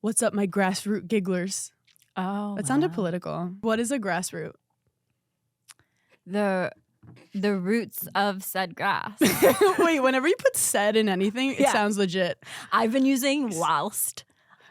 What's up, my grassroot gigglers? Oh, That sounded political. What is a grassroot? The roots of said grass. Wait, whenever you put said in anything, it sounds legit. I've been using whilst.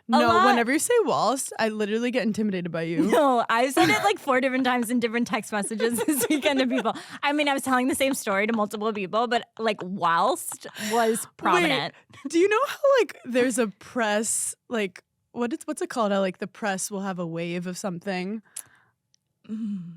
No, whenever you say whilst, I literally get intimidated by you. No, I said it like 4 different times in different text messages this weekend to people. I mean, I was telling the same story to multiple people, but like whilst was prominent. Wait, do you know how like there's a press, like what's it called? How like the press will have a wave of something?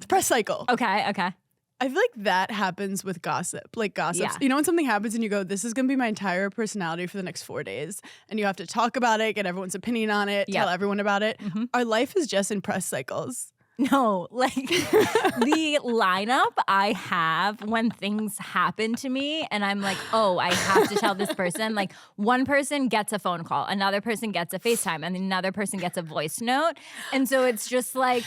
Press cycle. Okay. I feel like that happens with gossip. Like gossips. Yeah. You know when something happens and you go, this is going to be my entire personality for the next 4 days. And you have to talk about it, get everyone's opinion on it, tell everyone about it. Mm-hmm. Our life is just in press cycles. No, like the lineup I have when things happen to me and I'm like, oh, I have to tell this person. Like one person gets a phone call, another person gets a FaceTime, and another person gets a voice note. And so it's just like,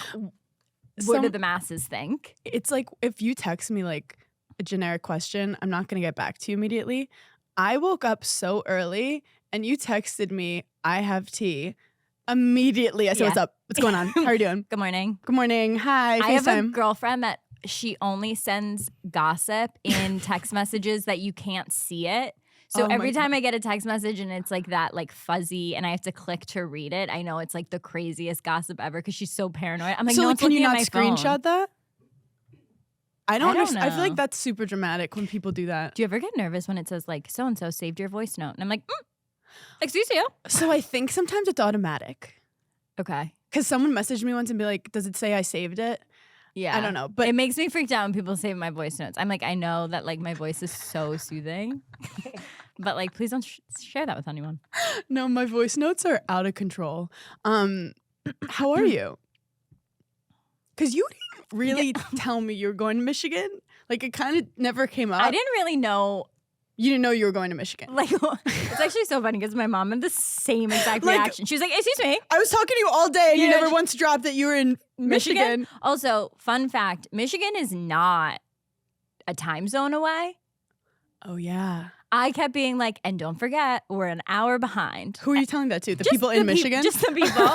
what do the masses think? It's like if you text me like a generic question, I'm not going to get back to you immediately. I woke up so early and you texted me, I have tea. Immediately, I said, what's up? What's going on? How are you doing? Good morning. Good morning. Hi. I have a FaceTime. girlfriend that she only sends gossip in text messages that you can't see it. So every time I get a text message and it's like that, like fuzzy, and I have to click to read it, I know it's like the craziest gossip ever because she's so paranoid. I'm like, so no, like, can you not screenshot screenshot that? I don't understand. I feel know. like that's super dramatic when people do that. Do you ever get nervous when it says like so and so saved your voice note? And I'm like, excuse you. So I think sometimes it's automatic. Okay. Because someone messaged me once and be like, does it say I saved it? Yeah. I don't know. But it makes me freaked out when people save my voice notes. I'm like, I know that like my voice is so soothing. But like, please don't share that with anyone. No, my voice notes are out of control. How are you? Because you didn't really tell me you were going to Michigan. Like it kind of never came up. I didn't really know. You didn't know you were going to Michigan. Like, it's actually so funny because my mom had the same exact reaction. She was like, excuse me. I was talking to you all day and you never once dropped that you were in Michigan. Also, fun fact, Michigan is not a time zone away. Oh, yeah. I kept being like, and don't forget, we're an hour behind. Who are you telling that to? The people in Michigan? Just the people.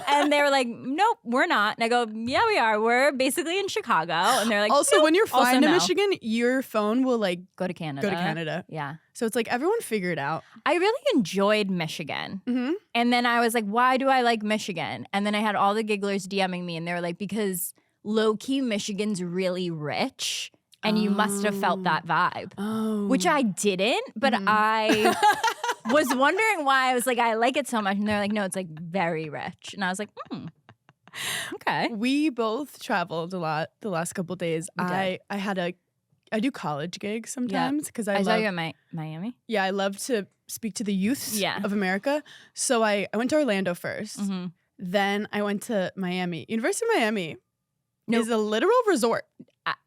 And they were like, nope, we're not. And I go, yeah, we are. We're basically in Chicago. And they're like, also, nope. when you're flying to no. Michigan, your phone will like go to Canada. Yeah. So it's like everyone figure it out. I really enjoyed Michigan. Mm-hmm. And then I was like, why do I like Michigan? And then I had all the gigglers DMing me and they were like, because low-key Michigan's really rich. And you must have felt that vibe, which I didn't. But I was wondering why. I was like, I like it so much. And they're like, no, it's like very rich. And I was like, okay. We both traveled a lot the last couple of days. I do college gigs sometimes because I saw you in Miami. Yeah, I love to speak to the youths of America. So I went to Orlando first. Mm-hmm. Then I went to Miami. University of Miami is a literal resort.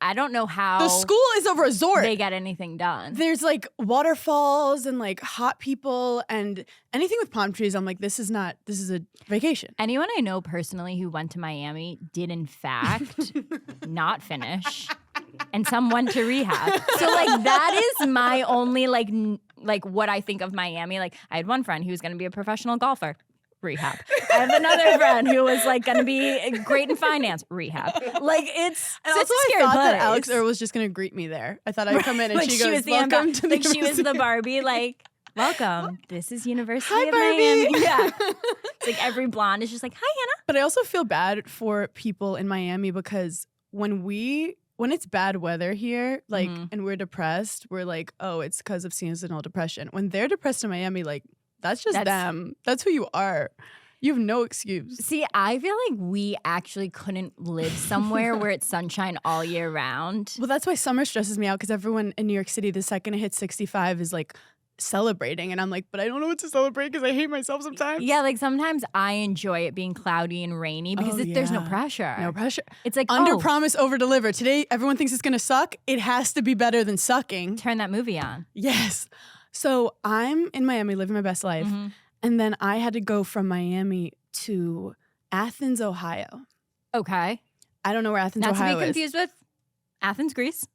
I don't know how the school is a resort. They get anything done. There's like waterfalls and like hot people and anything with palm trees. I'm like, this is a vacation. Anyone I know personally who went to Miami did in fact not finish, and some went to rehab. So like that is my only like what I think of Miami. Like I had one friend who was going to be a professional golfer. Rehab. I have another friend who was like going to be great in finance. Rehab. Like it's and such also a scary I thought place. that Alex was just going to greet me there. I thought I'd come in and like she goes, was welcome to the like she was the Barbie. Like welcome. This is University Hi, of Barbie. Miami. Yeah. It's like every blonde is just like, hi Hannah. But I also feel bad for people in Miami because when it's bad weather here, like and we're depressed, we're like, oh, it's because of seasonal depression. When they're depressed in Miami, like that's them. That's who you are. You have no excuse. See, I feel like we actually couldn't live somewhere where it's sunshine all year round. Well, that's why summer stresses me out because everyone in New York City, the second it hits 65 is like celebrating. And I'm like, but I don't know what to celebrate because I hate myself sometimes. Yeah, like sometimes I enjoy it being cloudy and rainy because there's no pressure. No pressure. It's like, under promise, over deliver. Today, everyone thinks it's going to suck. It has to be better than sucking. Turn that movie on. Yes. So I'm in Miami living my best life. Mm-hmm. And then I had to go from Miami to Athens, Ohio. Okay. I don't know where Athens, Ohio is. Not to be confused with Athens, Greece.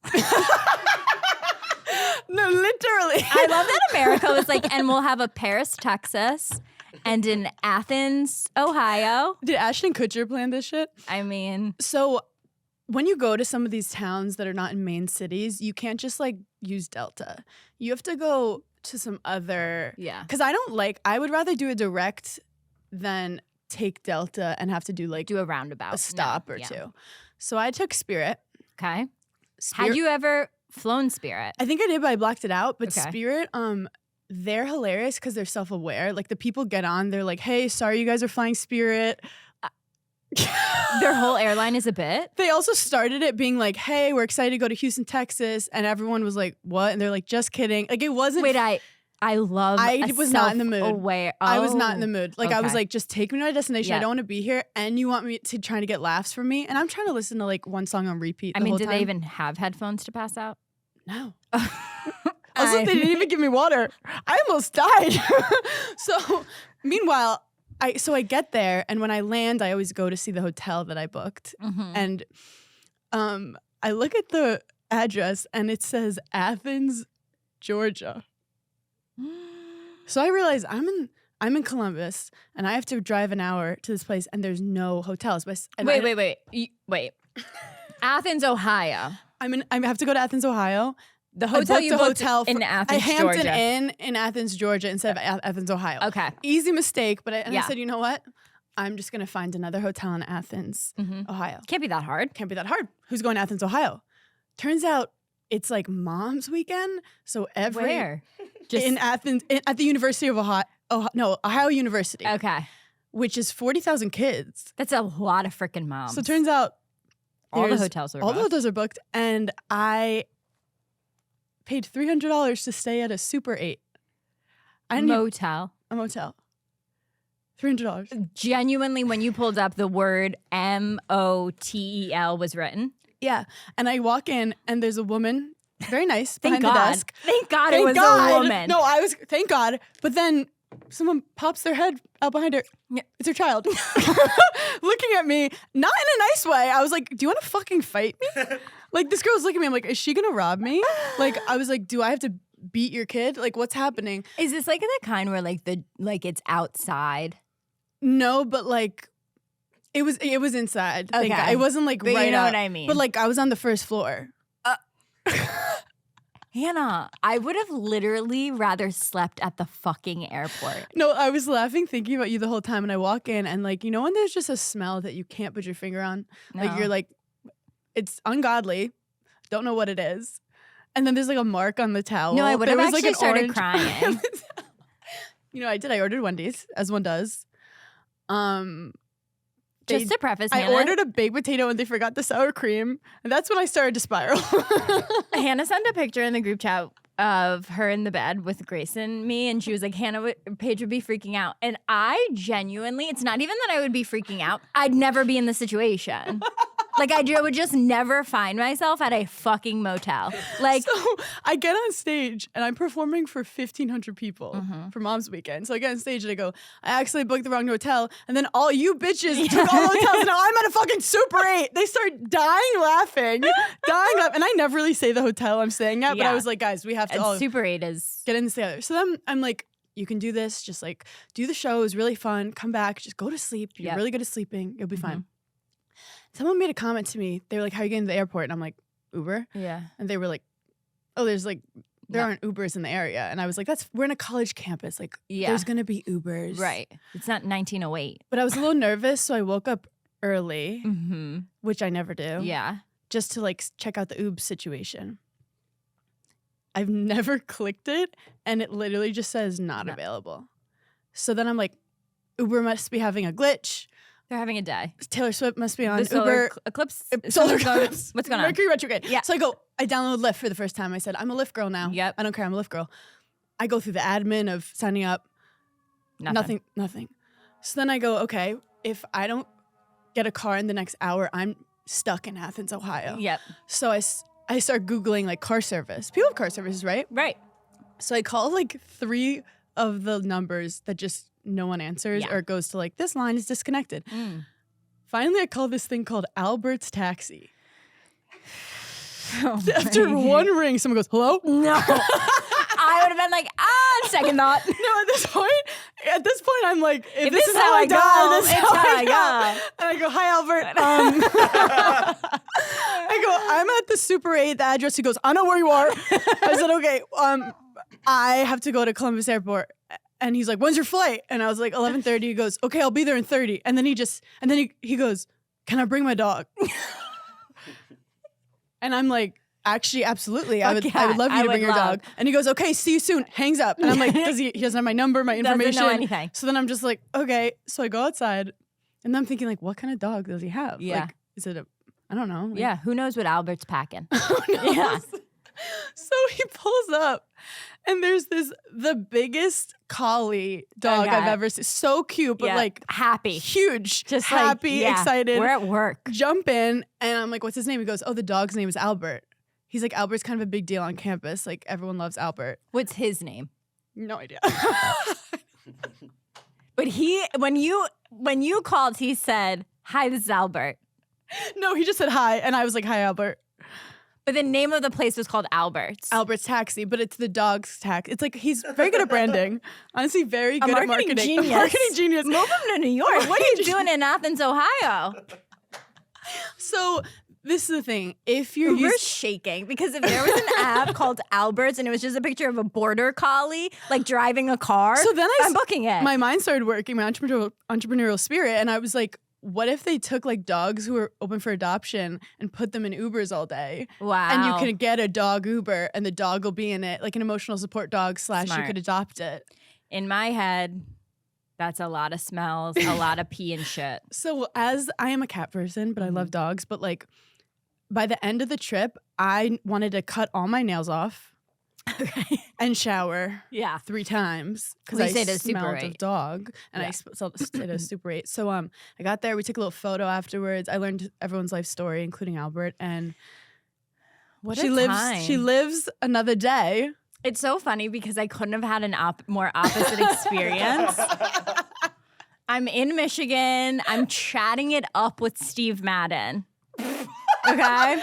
No, literally. I love that America was like, and we'll have a Paris, Texas, and in Athens, Ohio. Did Ashton Kutcher plan this shit? I mean, so when you go to some of these towns that are not in main cities, you can't just like use Delta. You have to go to some other. yeah. Because I would rather do a direct than take Delta and have to do like Do a roundabout. a stop or two. So I took Spirit. Okay. Spirit. Had you ever flown Spirit? I think I did, but I blocked it out. But Okay. Spirit, they're hilarious because they're self-aware. Like the people get on, they're like, "Hey, sorry, you guys are flying Spirit." Their whole airline is a bit. They also started it being like, "Hey, we're excited to go to Houston, Texas," and everyone was like, "What?" And they're like, "Just kidding." Like it wasn't. Wait, I love. I was not in the mood. Aware. I was not in the mood. Like I was okay. like, "Just take me to my destination. Yeah. I don't want to be here, and you want me to try to get laughs from me." And I'm trying to listen to like one song on repeat. I the mean, whole did time. they even have headphones to pass out? No. Also, they didn't even give me water. I almost died. So, meanwhile, I get there, and when I land, I always go to see the hotel that I booked. Mhm. And I look at the address, and it says Athens, Georgia. So I realize I'm in Columbus, and I have to drive an hour to this place, and there's no hotels. And Wait. Athens, Ohio. I have to go to Athens, Ohio. The I hotel booked you a booked hotel in a Athens, Hampton Georgia. Inn in Athens, Georgia, instead of Athens, Ohio. Okay. Easy mistake, but I Yeah. said, you know what? I'm just gonna find another hotel in Athens, Ohio. Can't be that hard. Can't be that hard. Who's going to Athens, Ohio? Turns out it's like Mom's Weekend, so Where? in Athens at the University of Ohio. Ohio University, Okay. which is 40,000 kids. That's a lot of freaking moms. So it turns out all the there's- hotels are all the booked. hotels are booked, and I paid $300 to stay at a Super 8. I didn't Motel. a motel. $300. Genuinely, when you pulled up, the word MOTEL was written. Yeah. And I walk in and there's a woman, very nice, Thank behind God. the desk. Thank God Thank it was God. a woman. No, thank God. But then someone pops their head out behind her. It's her child. Looking at me, not in a nice way. I was like, do you want to fucking fight me? Like, this girl's looking at me. I'm like, is she going to rob me? Like, I was like, do I have to beat your kid? Like, what's happening? Is this like the kind where like it's outside? No, but like, it was inside. Thank Okay. God. It wasn't like But right you know up. what I mean. But like, I was on the first floor. Hannah, I would have literally rather slept at the fucking airport. No, I was laughing thinking about you the whole time, and I walk in and like, you know when there's just a smell that you can't put your finger on? Like No. you're like, it's ungodly, don't know what it is. And then there's like a mark on the towel. No, I would have There was, actually an started orange- crying. You know, I ordered Wendy's, as one does. Just to preface, I Hannah, ordered a baked potato and they forgot the sour cream. And that's when I started to spiral. Hannah sent a picture in the group chat of her in the bed with Grace and me, and she was like, Paige would be freaking out. And I genuinely, it's not even that I would be freaking out. I'd never be in the situation. Like, I would just never find myself at a fucking motel. Like, So I get on stage and I'm performing for 1,500 people Mm-hmm. for Mom's Weekend. So I get on stage and I go, I actually booked the wrong hotel. And then all you bitches took all the hotels and now I'm at a fucking Super 8. They start dying laughing. And I never really say the hotel I'm staying at, but Yeah. I was like, guys, we have to all Super 8 is... get in this together. So then I'm like, you can do this. Just like do the show. It was really fun. Come back. Just go to sleep. You're Yep. really good at sleeping. You'll be fine. Someone made a comment to me. They were like, how are you getting to the airport? And I'm like, Uber. Yeah. And they were like, oh, there aren't Ubers in the area. And I was like, we're in a college campus. Like, Yeah. there's going to be Ubers. Right. It's not 1908. But I was a little nervous. So I woke up early, Mm-hmm. which I never do. Yeah. Just to like check out the Uber situation. I've never clicked it. And it literally just says not available. So then I'm like, Uber must be having a glitch. They're having a day. Taylor Swift must be on The solar Uber. eclipse. Solar Something's going- eclipse. What's going on? Mercury retrograde. Yeah. So I downloaded Lyft for the first time. I said, I'm a Lyft girl now. Yep. I don't care. I'm a Lyft girl. I go through the admin of signing up. Nothing. So then I go, okay, if I don't get a car in the next hour, I'm stuck in Athens, Ohio. Yep. So I start Googling like car service. People have car services, right? Right. So I call like 3 of the numbers that just no one answers Yeah. or it goes to like, this line is disconnected. Finally, I call this thing called Albert's Taxi. After one ring, someone goes, hello? No. I would have been like, second thought. No, at this point, at this point, I'm like, if this is how I go, this is how I go. And I go, hi, Albert. I go, I'm at the Super 8, the address. He goes, I know where you are. I said, okay, I have to go to Columbus Airport. And he's like, when's your flight? And I was like, 11:30. He goes, okay, I'll be there in 30. And then he goes, can I bring my dog? And I'm like, actually, absolutely. I would love you to bring your dog. And he goes, okay, see you soon. Hangs up. And I'm like, he doesn't have my number, my information. Doesn't know anything. So then I'm just like, okay. So I go outside and I'm thinking like, what kind of dog does he have? Yeah. Like, is it I don't know. Like, yeah. Who knows what Albert's packing? Yeah. So he pulls up and there's the biggest collie dog I've ever seen. So cute, but like happy. Huge. Just happy, excited. We're at work. Jump in and I'm like, what's his name? He goes, oh, the dog's name is Albert. He's like, Albert's kind of a big deal on campus. Like everyone loves Albert. What's his name? No idea. But when you called, he said, hi, this is Albert. No, he just said hi. And I was like, hi, Albert. But the name of the place was called Albert's. Albert's Taxi, but it's the dog's taxi. It's like he's very good at branding. Honestly, very good at marketing. Genius. A marketing genius. Move him to New York. What are you doing in Athens, Ohio? So this is the thing. If you're shaking because if there was an app called Albert's and it was just a picture of a border collie like driving a car, so then I'm booking it. My mind started working, my entrepreneurial spirit, and I was like, what if they took like dogs who are open for adoption and put them in Ubers all day? Wow. And you can get a dog Uber and the dog will be in it, like an emotional support dog / Smart. You could adopt it. In my head, that's a lot of smells, a lot of pee and shit. So as I am a cat person, but I love dogs, but like by the end of the trip, I wanted to cut all my nails off. Okay. And shower 3 times because I smelled of dog and I stayed at a Super 8. So I got there, we took a little photo afterwards. I learned everyone's life story, including Albert, and she lives another day. It's so funny because I couldn't have had an more opposite experience. I'm in Michigan. I'm chatting it up with Steve Madden. Okay?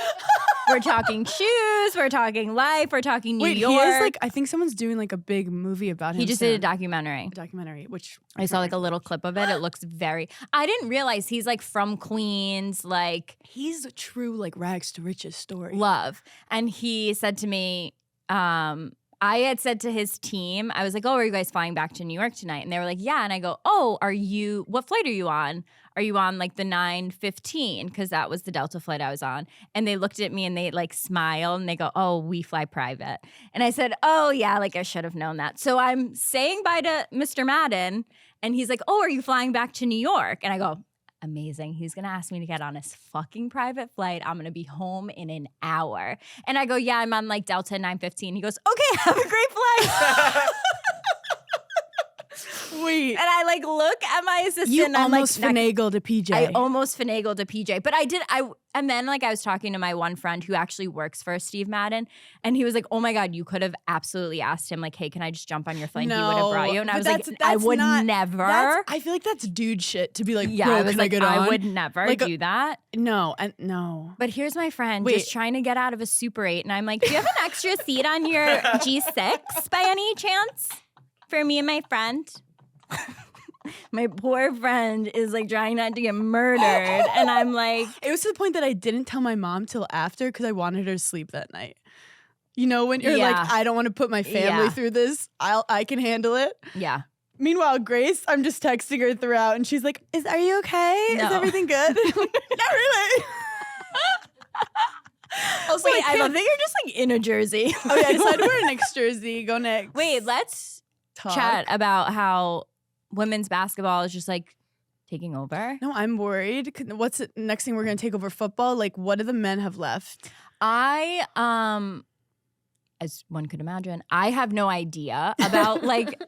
We're talking shoes. We're talking life. We're talking New York. He is like, I think someone's doing like a big movie about him. He just did a documentary. Which I saw like a little clip of it. It looks I didn't realize he's like from Queens. Like he's a true like rags to riches story. Love. And he said to me, I had said to his team, I was like, oh, are you guys flying back to New York tonight? And they were like, yeah. And I go, oh, what flight are you on? Are you on like the 9:15? Because that was the Delta flight I was on. And they looked at me and they like smiled and they go, oh, we fly private. And I said, oh yeah, like I should have known that. So I'm saying bye to Mr. Madden and he's like, oh, are you flying back to New York? And I go, amazing. He's going to ask me to get on his fucking private flight. I'm going to be home in an hour. And I go, yeah, I'm on like Delta 9:15. He goes, okay, have a great flight. Wait. And I like look at my assistant. You and almost I'm like, finagled a PJ. I almost finagled a PJ. But and then like I was talking to my one friend who actually works for Steve Madden. And he was like, oh my God, you could have absolutely asked him like, hey, can I just jump on your flight? No, and he would have brought you. And I was like, I would never. I feel like that's dude shit to be like, yeah, I was like, I would never do that. No, and no. But here's my friend just trying to get out of a Super 8. And I'm like, do you have an extra seat on your G6 by any chance for me and my friend? My poor friend is like trying not to get murdered. And I'm like. It was to the point that I didn't tell my mom till after because I wanted her to sleep that night. You know, when you're like, I don't want to put my family through this. I can handle it. Yeah. Meanwhile, Grace, I'm just texting her throughout and she's like, are you okay? No. Is everything good? Not really. Also, wait, I love that you're just like in a jersey. Oh yeah, I decided to wear a Knicks jersey. Go Knicks. Wait, let's chat about how women's basketball is just like taking over. No, I'm worried. What's the next thing we're going to take over football? Like, what do the men have left? As one could imagine, I have no idea about like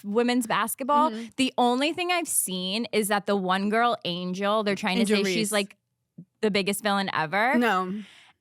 women's basketball. Mm-hmm. The only thing I've seen is that the one girl, Angel, they're trying to say Reese. She's like the biggest villain ever. No.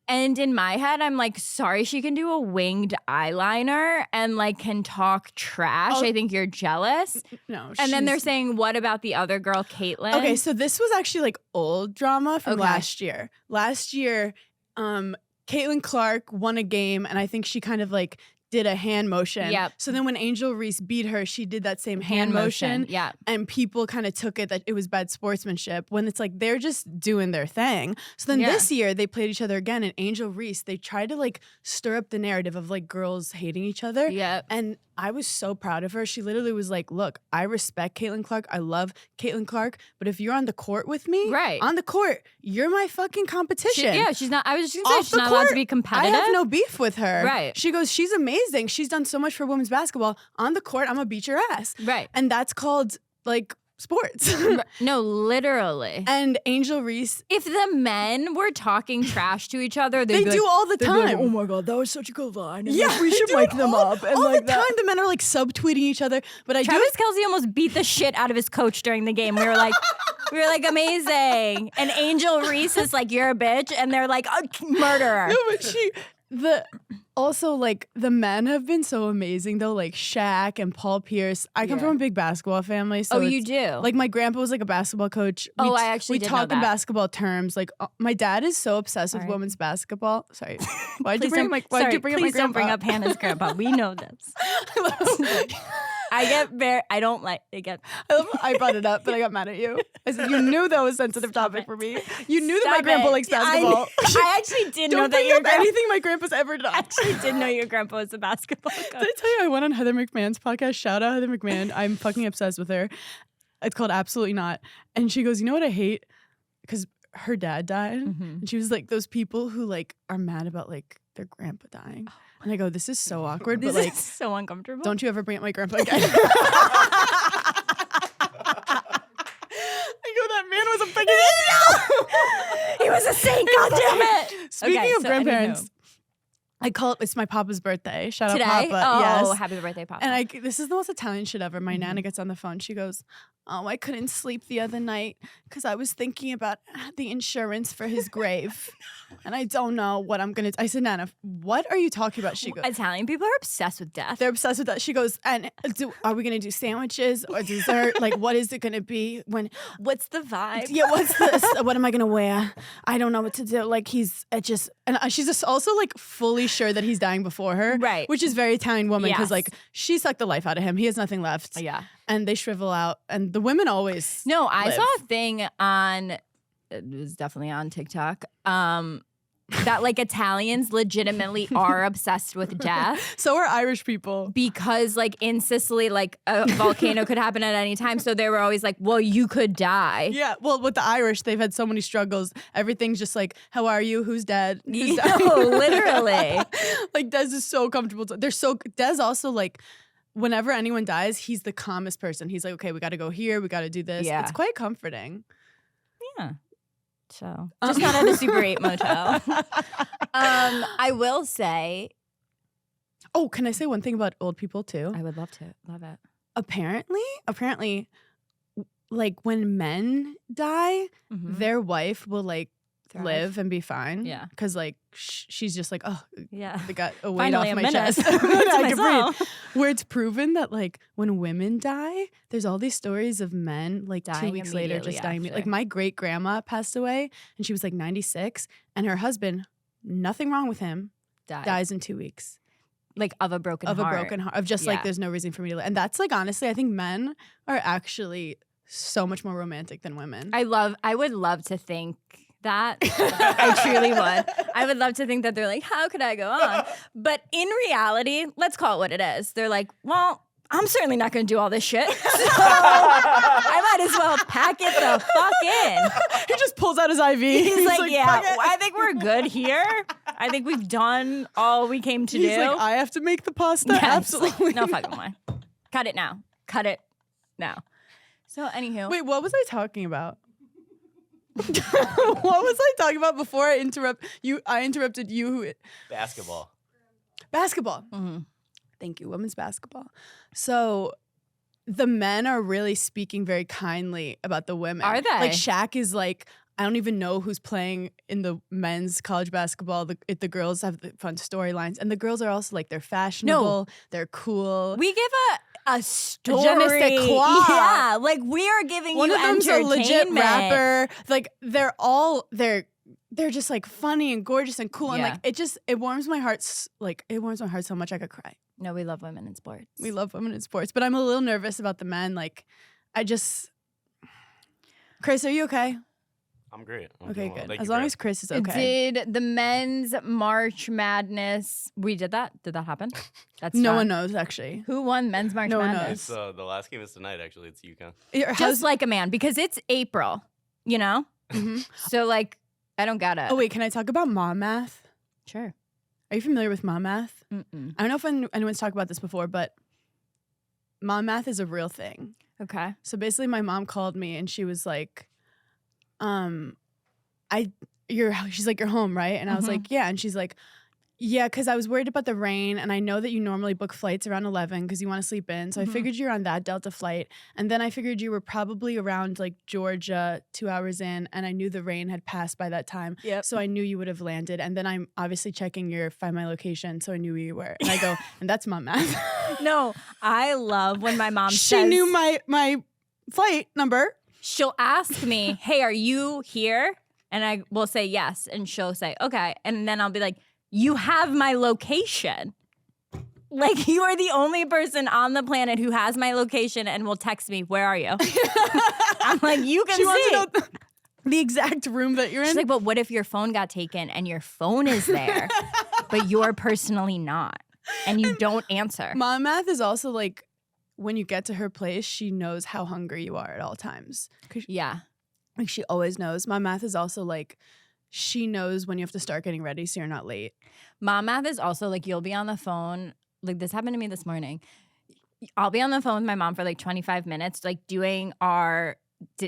And in my head, I'm like, sorry, she can do a winged eyeliner and like can talk trash. I think you're jealous. No. And then they're saying, what about the other girl, Caitlin? Okay, so this was actually like old drama from last year. Last year, Caitlin Clark won a game and I think she kind of like did a hand motion. Yep. So then when Angel Reese beat her, she did that same hand motion. Yeah. And people kind of took it that it was bad sportsmanship when it's like they're just doing their thing. So then this year they played each other again, and Angel Reese, they tried to like stir up the narrative of like girls hating each other. Yep. And I was so proud of her. She literally was like, look, I respect Caitlin Clark. I love Caitlin Clark. But if you're on the court with me, on the court, you're my fucking competition. She's not, I was just going to say, she's not allowed to be competitive. I have no beef with her. Right. She goes, she's amazing. She's done so much for women's basketball. On the court, I'm going to beat your ass. Right. And that's called like sports. No, literally. And Angel Reese. If the men were talking trash to each other, they do all the time. Like, oh my God, that was such a good line. And yeah, like, we should mic them up. And all like the time, the men are like subtweeting each other. But Travis Kelce almost beat the shit out of his coach during the game. We were like, amazing. And Angel Reese is like, you're a bitch. And they're like, murderer. No, but also, like, the men have been so amazing, though. Like, Shaq and Paul Pierce. I come from a big basketball family. So you do? Like, my grandpa was, like, a basketball coach. I actually did know talk in that. basketball terms. Like, my dad is so obsessed with women's basketball. Sorry. Why'd you bring up my grandpa? Please don't bring up Hannah's grandpa. We know this. I don't like it. I brought it up, but I got mad at you. I said, you knew that was a sensitive topic for me. You knew that my grandpa likes basketball. I actually did know that your grandpa. Anything my grandpa's ever done. I actually did know your grandpa was a basketball coach. Did I tell you I went on Heather McMahon's podcast? Shout out Heather McMahon. I'm fucking obsessed with her. It's called Absolutely Not. And she goes, you know what I hate? Because her dad died. And she was like, those people who like are mad about like their grandpa dying. And I go, this is so awkward, but like, so uncomfortable. Don't you ever bring up my grandpa again. I go, that man was a fucking idiot. He was a saint, goddammit. Speaking of grandparents, I call it, it's my papa's birthday. Shout Today? out Papa. Oh, yes. happy birthday, Papa. And this is the most Italian shit ever. My Nana gets on the phone. She goes, oh, I couldn't sleep the other night because I was thinking about the insurance for his grave. And I don't know what I'm going to. I said, Nana, what are you talking about? She goes, Italian people are obsessed with death. They're obsessed with that. She goes, and are we going to do sandwiches or dessert? Like, what is it going to be? What's the vibe? Yeah, what's this? What am I going to wear? I don't know what to do. Like, she's just also like fully sure that he's dying before her. Right. Which is very Italian woman because Yes. like she sucked the life out of him. He has nothing left. Yeah. And they shrivel out. And the women always I live. saw a thing on, it was definitely on TikTok, that like Italians legitimately are obsessed with death. So are Irish people. Because like in Sicily, like a volcano could happen at any time. So they were always like, well, you could die. Yeah. Well, with the Irish, they've had so many struggles. Everything's just like, how are you? Who's dead? Who's Literally. Like Des is so comfortable. Des also like, whenever anyone dies, he's the calmest person. He's like, okay, we got to go here. We got to do this. Yeah. It's quite comforting. Yeah. So just not at a Super 8 motel. I will say. Oh, can I say one thing about old people too? I would love to. Love it. Apparently, like when men die, their wife will like live and be fine. Yeah. Because like she's just like, oh, yeah, they got a weight finally off a my minute. chest. I can breathe. Where it's proven that like when women die, there's all these stories of men like Dying 2 weeks later just dying. after. Like my great grandma passed away and she was like 96, and her husband, nothing wrong with him, dies in 2 weeks. Like of a broken heart. Of just like there's no reason for me to live. And that's like honestly, I think men are actually so much more romantic than women. I would love to think that. I truly would. I would love to think that they're like, how could I go on? But in reality, let's call it what it is. They're like, well, I'm certainly not going to do all this shit. So I might as well pack it the fuck in. He just pulls out his IV. He's like, yeah, I think we're good here. I think we've done all we came to do. He's like, I have to make the pasta? Yes. Absolutely. No fucking way. Cut it now. Cut it now. So anywho. Wait, what was I talking about? What was I talking about before I interrupt you? I interrupted you. Basketball. Mm-hmm. Thank you. Women's basketball. So the men are really speaking very kindly about the women. Are they? Like Shaq is like, I don't even know who's playing in the men's college basketball. The girls have the fun storylines. And the girls are also like, they're fashionable. They're cool. We give a story. Je ne sais quoi. Yeah, like we are giving One you of them's a legit entertainment. rapper. Like they're they're just like funny and gorgeous and cool. Yeah. And like it warms my heart so much I could cry. No, we love women in sports. We love women in sports, but I'm a little nervous about the men. Like Chris, are you okay? I'm great. Okay, good. As long as Chris is okay. Did the men's March Madness? We did that? Did that happen? That's no one knows actually. Who won men's March No one Madness? knows. The last game is tonight. Actually, it's UConn. Just like a man, because it's April. You know, so like I don't get it. Oh wait, can I talk about mom math? Sure. Are you familiar with mom math? Mm-mm. I don't know if anyone's talked about this before, but mom math is a real thing. Okay. So basically, my mom called me and she was like, she's like, you're home, right? And I was like, yeah. And she's like, yeah, because I was worried about the rain. And I know that you normally book flights around 11 because you want to sleep in. So I figured you're on that Delta flight. And then I figured you were probably around like Georgia 2 hours in. And I knew the rain had passed by that time. Yep. So I knew you would have landed. And then I'm obviously checking your Find My Location. So I knew where you were. And I go, and that's mom math. No, I love when my mom She knew my flight number. She'll ask me, hey, are you here? And I will say yes. And she'll say, okay. And then I'll be like, you have my location. Like, you are the only person on the planet who has my location and will text me, where are you? I'm like, you can She see. wants to know the exact room that you're in. She's like, but what if your phone got taken and your phone is there, but you're personally not, and you don't answer? Mom math is also like, when you get to her place, she knows how hungry you are at all times. Yeah. Like, she always knows. Mom math is also like, she knows when you have to start getting ready so you're not late. Mom math is also like, you'll be on the phone. Like, this happened to me this morning. I'll be on the phone with my mom for like 25 minutes, like doing our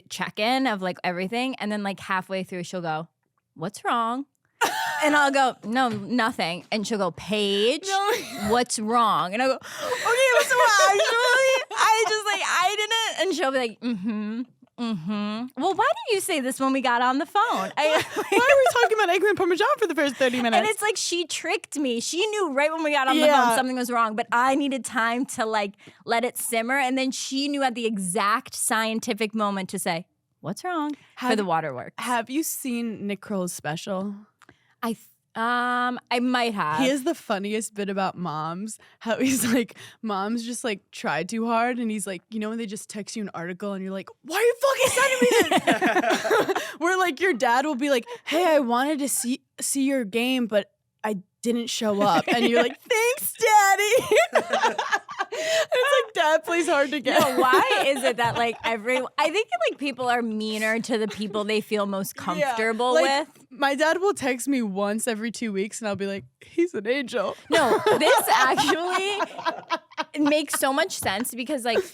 check-in of like everything. And then like halfway through, she'll go, what's wrong? And I'll go, no, nothing. And she'll go, Paige, what's wrong? And I go, okay, what's wrong? Actually, I didn't. And she'll be like, Well, why didn't you say this when we got on the phone? Why are we talking about eggplant parmesan for the first 30 minutes? And it's like, she tricked me. She knew right when we got on the phone something was wrong, but I needed time to like let it simmer. And then she knew at the exact scientific moment to say, what's wrong? For the waterworks. Have you seen Nick Kroll's special? I might have. He has the funniest bit about moms. How he's like, moms just like try too hard, and he's like, you know when they just text you an article and you're like, why are you fucking sending me this? Where like your dad will be like, hey, I wanted to see your game, but I didn't show up, and you're like, thanks, daddy. It's like dad plays hard to get. No, why is it that like I think like people are meaner to the people they feel most comfortable with. My dad will text me once every 2 weeks and I'll be like, he's an angel. No, this actually makes so much sense because like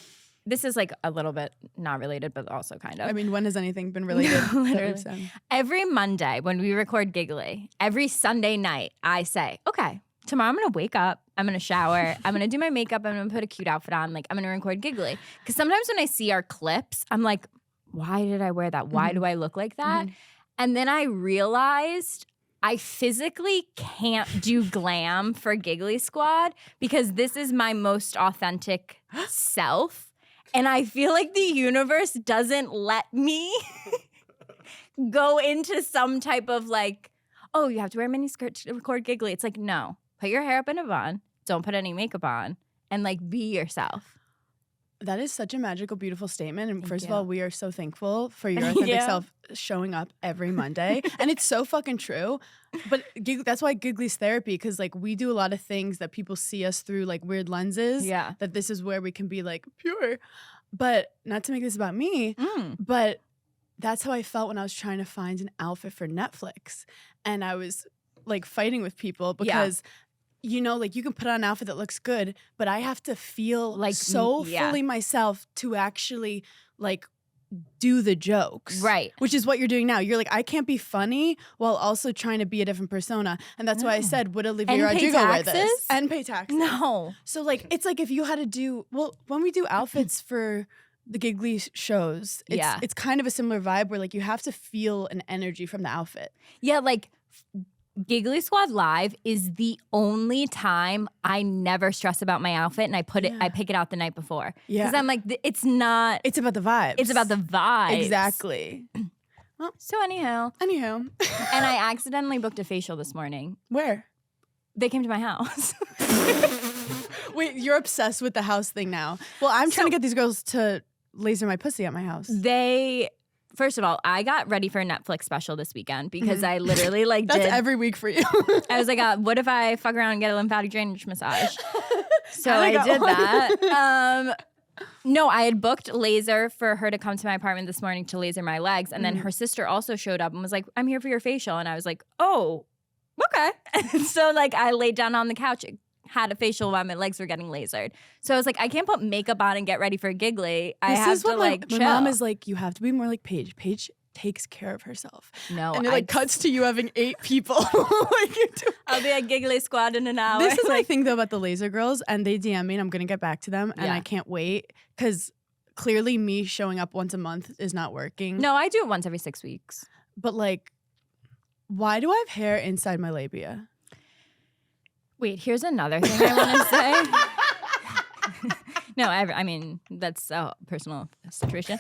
this is like a little bit not related, but also kind of. I mean, when has anything been related? Literally. Every Monday when we record Giggly, every Sunday night, I say, okay, tomorrow I'm going to wake up, I'm going to shower, I'm going to do my makeup, I'm going to put a cute outfit on, like I'm going to record Giggly. Because sometimes when I see our clips, I'm like, why did I wear that? Why do I look like that? And then I realized I physically can't do glam for Giggly Squad because this is my most authentic self. And I feel like the universe doesn't let me go into some type of like, oh, you have to wear a mini skirt to record Giggly. It's like, no, put your hair up in a bun. Don't put any makeup on and like be yourself. That is such a magical, beautiful statement. And first you. of all, we are so thankful for your authentic self showing up every Monday. And it's so fucking true. But that's why Giggly's therapy, because like we do a lot of things that people see us through like weird lenses. Yeah. That this is where we can be like pure. But not to make this about me, but that's how I felt when I was trying to find an outfit for Netflix. And I was like fighting with people because you know, like you can put on an outfit that looks good, but I have to feel like so fully myself to actually like do the jokes. Right. Which is what you're doing now. You're like, I can't be funny while also trying to be a different persona. And that's why I said, would Olivia Rodrigo wear this? And pay taxes. No. So like, it's like if you had to do, well, when we do outfits for the Giggly shows, it's kind of a similar vibe where like you have to feel an energy from the outfit. Yeah, like Giggly Squad Live is the only time I never stress about my outfit and I pick it out the night before. Yeah. Because I'm like, it's not. It's about the vibes. It's about the vibe. Exactly. So anyhow. Anywho. And I accidentally booked a facial this morning. Where? They came to my house. Wait, you're obsessed with the house thing now. Well, I'm trying to get these girls to laser my pussy at my house. First of all, I got ready for a Netflix special this weekend because I literally That's every week for you. I was like, what if I fuck around and get a lymphatic drainage massage? So I did that. No, I had booked laser for her to come to my apartment this morning to laser my legs. And then her sister also showed up and was like, I'm here for your facial. And I was like, oh, okay. So like I laid down on the couch, had a facial while my legs were getting lasered. So I was like, I can't put makeup on and get ready for Giggly. I have to like chill. My mom is like, you have to be more like Paige. Paige takes care of herself. No, and it like cuts to you having 8 people. I'll be at Giggly Squad in an hour. This is my thing though about the laser girls, and they DM me, and I'm gonna get back to them, and I can't wait because clearly me showing up once a month is not working. No, I do it once every 6 weeks. But like, why do I have hair inside my labia? Wait, here's another thing I want to say. No, I mean, that's a personal situation.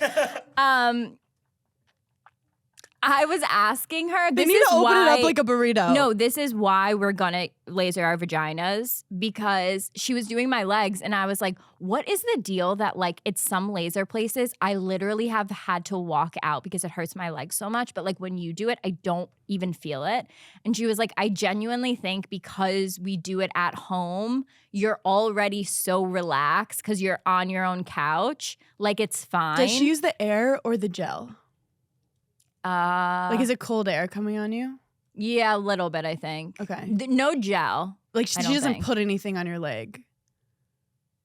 I was asking her. They need to open it up like a burrito. No, this is why we're gonna laser our vaginas, because she was doing my legs and I was like, what is the deal that like it's some laser places I literally have had to walk out because it hurts my legs so much, but like when you do it, I don't even feel it. And she was like, I genuinely think because we do it at home, you're already so relaxed because you're on your own couch, like it's fine. Does she use the air or the gel? Like, is it cold air coming on you? Yeah, a little bit, I think. Okay. No gel. Like, she doesn't put anything on your leg.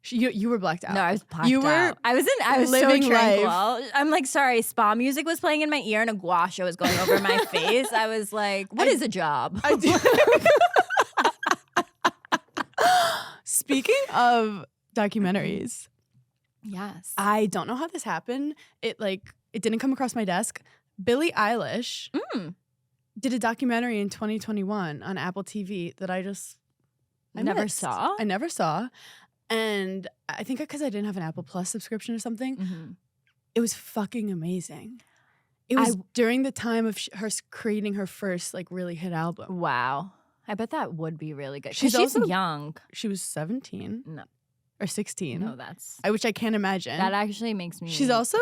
You were blacked out. No, I was blacked out. I was so tranquil. Life. I'm like, sorry, spa music was playing in my ear and a gua sha was going over my face. I was like, what is a job? I do. Speaking of documentaries. Yes. I don't know how this happened. It didn't come across my desk. Billie Eilish did a documentary in 2021 on Apple TV that I never saw. I never saw. And I think because I didn't have an Apple Plus subscription or something, it was fucking amazing. It was during the time of her creating her first like really hit album. Wow. I bet that would be really good. She's She's also young. She was 17. No. Or 16. No, that's... Which I can't imagine. That actually makes me... She's also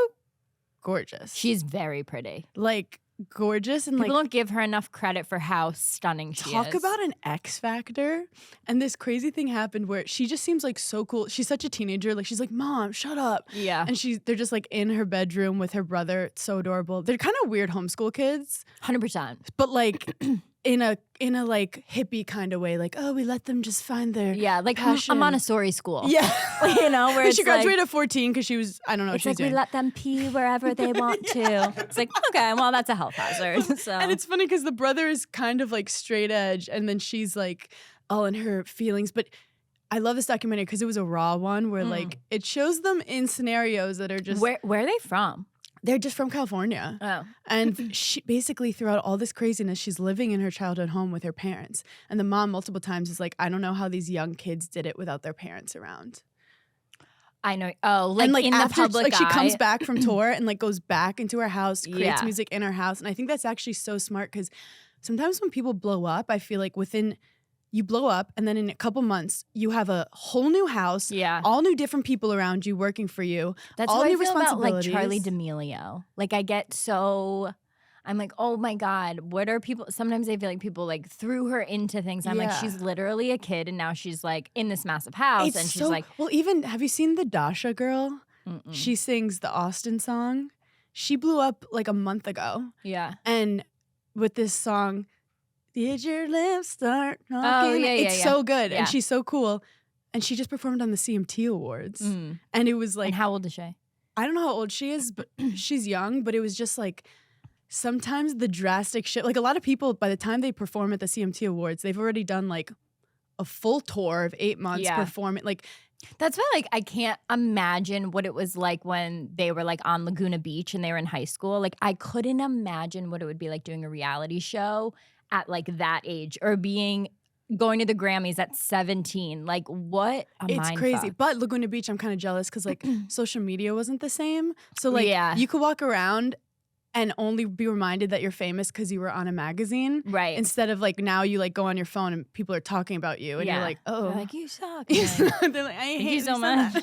gorgeous. She's very pretty. Like, gorgeous and People don't give her enough credit for how stunning she is. Talk about an X factor. And this crazy thing happened where she just seems like so cool. She's such a teenager. Like, she's like, Mom, shut up. Yeah. And they're just like in her bedroom with her brother. It's so adorable. They're kind of weird homeschool kids. 100%. But like... in a like hippie kind of way, like, oh, we let them just find their like passion. a Montessori school. Yeah. Where she graduated at 14 because she was, I don't know what she was doing. We let them pee wherever they want to. It's like, okay, well, that's a health hazard. So. And it's funny because the brother is kind of like straight edge and then she's like all in her feelings. But I love this documentary because it was a raw one where like it shows them in scenarios that are just... Where are they from? They're just from California. Oh. And she basically, throughout all this craziness, she's living in her childhood home with her parents. And the mom multiple times is like, I don't know how these young kids did it without their parents around. I know. Oh, like, and like in after, the public like eye. She comes back from tour and like goes back into her house, creates music in her house. And I think that's actually so smart because sometimes when people blow up, I feel like you blow up and then in a couple months you have a whole new house, all new different people around you working for you. That's all how new I feel about like responsibilities. Charlie D'Amelio. Like I'm like, oh my God, what are people? Sometimes I feel like people like threw her into things. I'm like, she's literally a kid and now she's like in this massive house and she's like. Well, even, have you seen the Dasha girl? Mm-mm. She sings the Austin song. She blew up like a month ago. Yeah. And with this song, did your lips start talking? Oh, yeah, It's so good. Yeah. And she's so cool. And she just performed on the CMT Awards. And it was like... And how old is she? I don't know how old she is, but she's young. But it was just like... Sometimes the drastic shit... Like a lot of people, by the time they perform at the CMT Awards, they've already done like a full tour of 8 months performing. Like... That's why, like, I can't imagine what it was like when they were, like, on Laguna Beach and they were in high school. Like, I couldn't imagine what it would be like doing a reality show at, like, that age or going to the Grammys at 17. Like, what a It's mind crazy. fuck. But Laguna Beach, I'm kind of jealous because, like, social media wasn't the same. So, like, you could walk around and only be reminded that you're famous because you were on a magazine. Right. Instead of like now you like go on your phone and people are talking about you and you're like, oh. They're like, you suck. They're like, I hate you so much.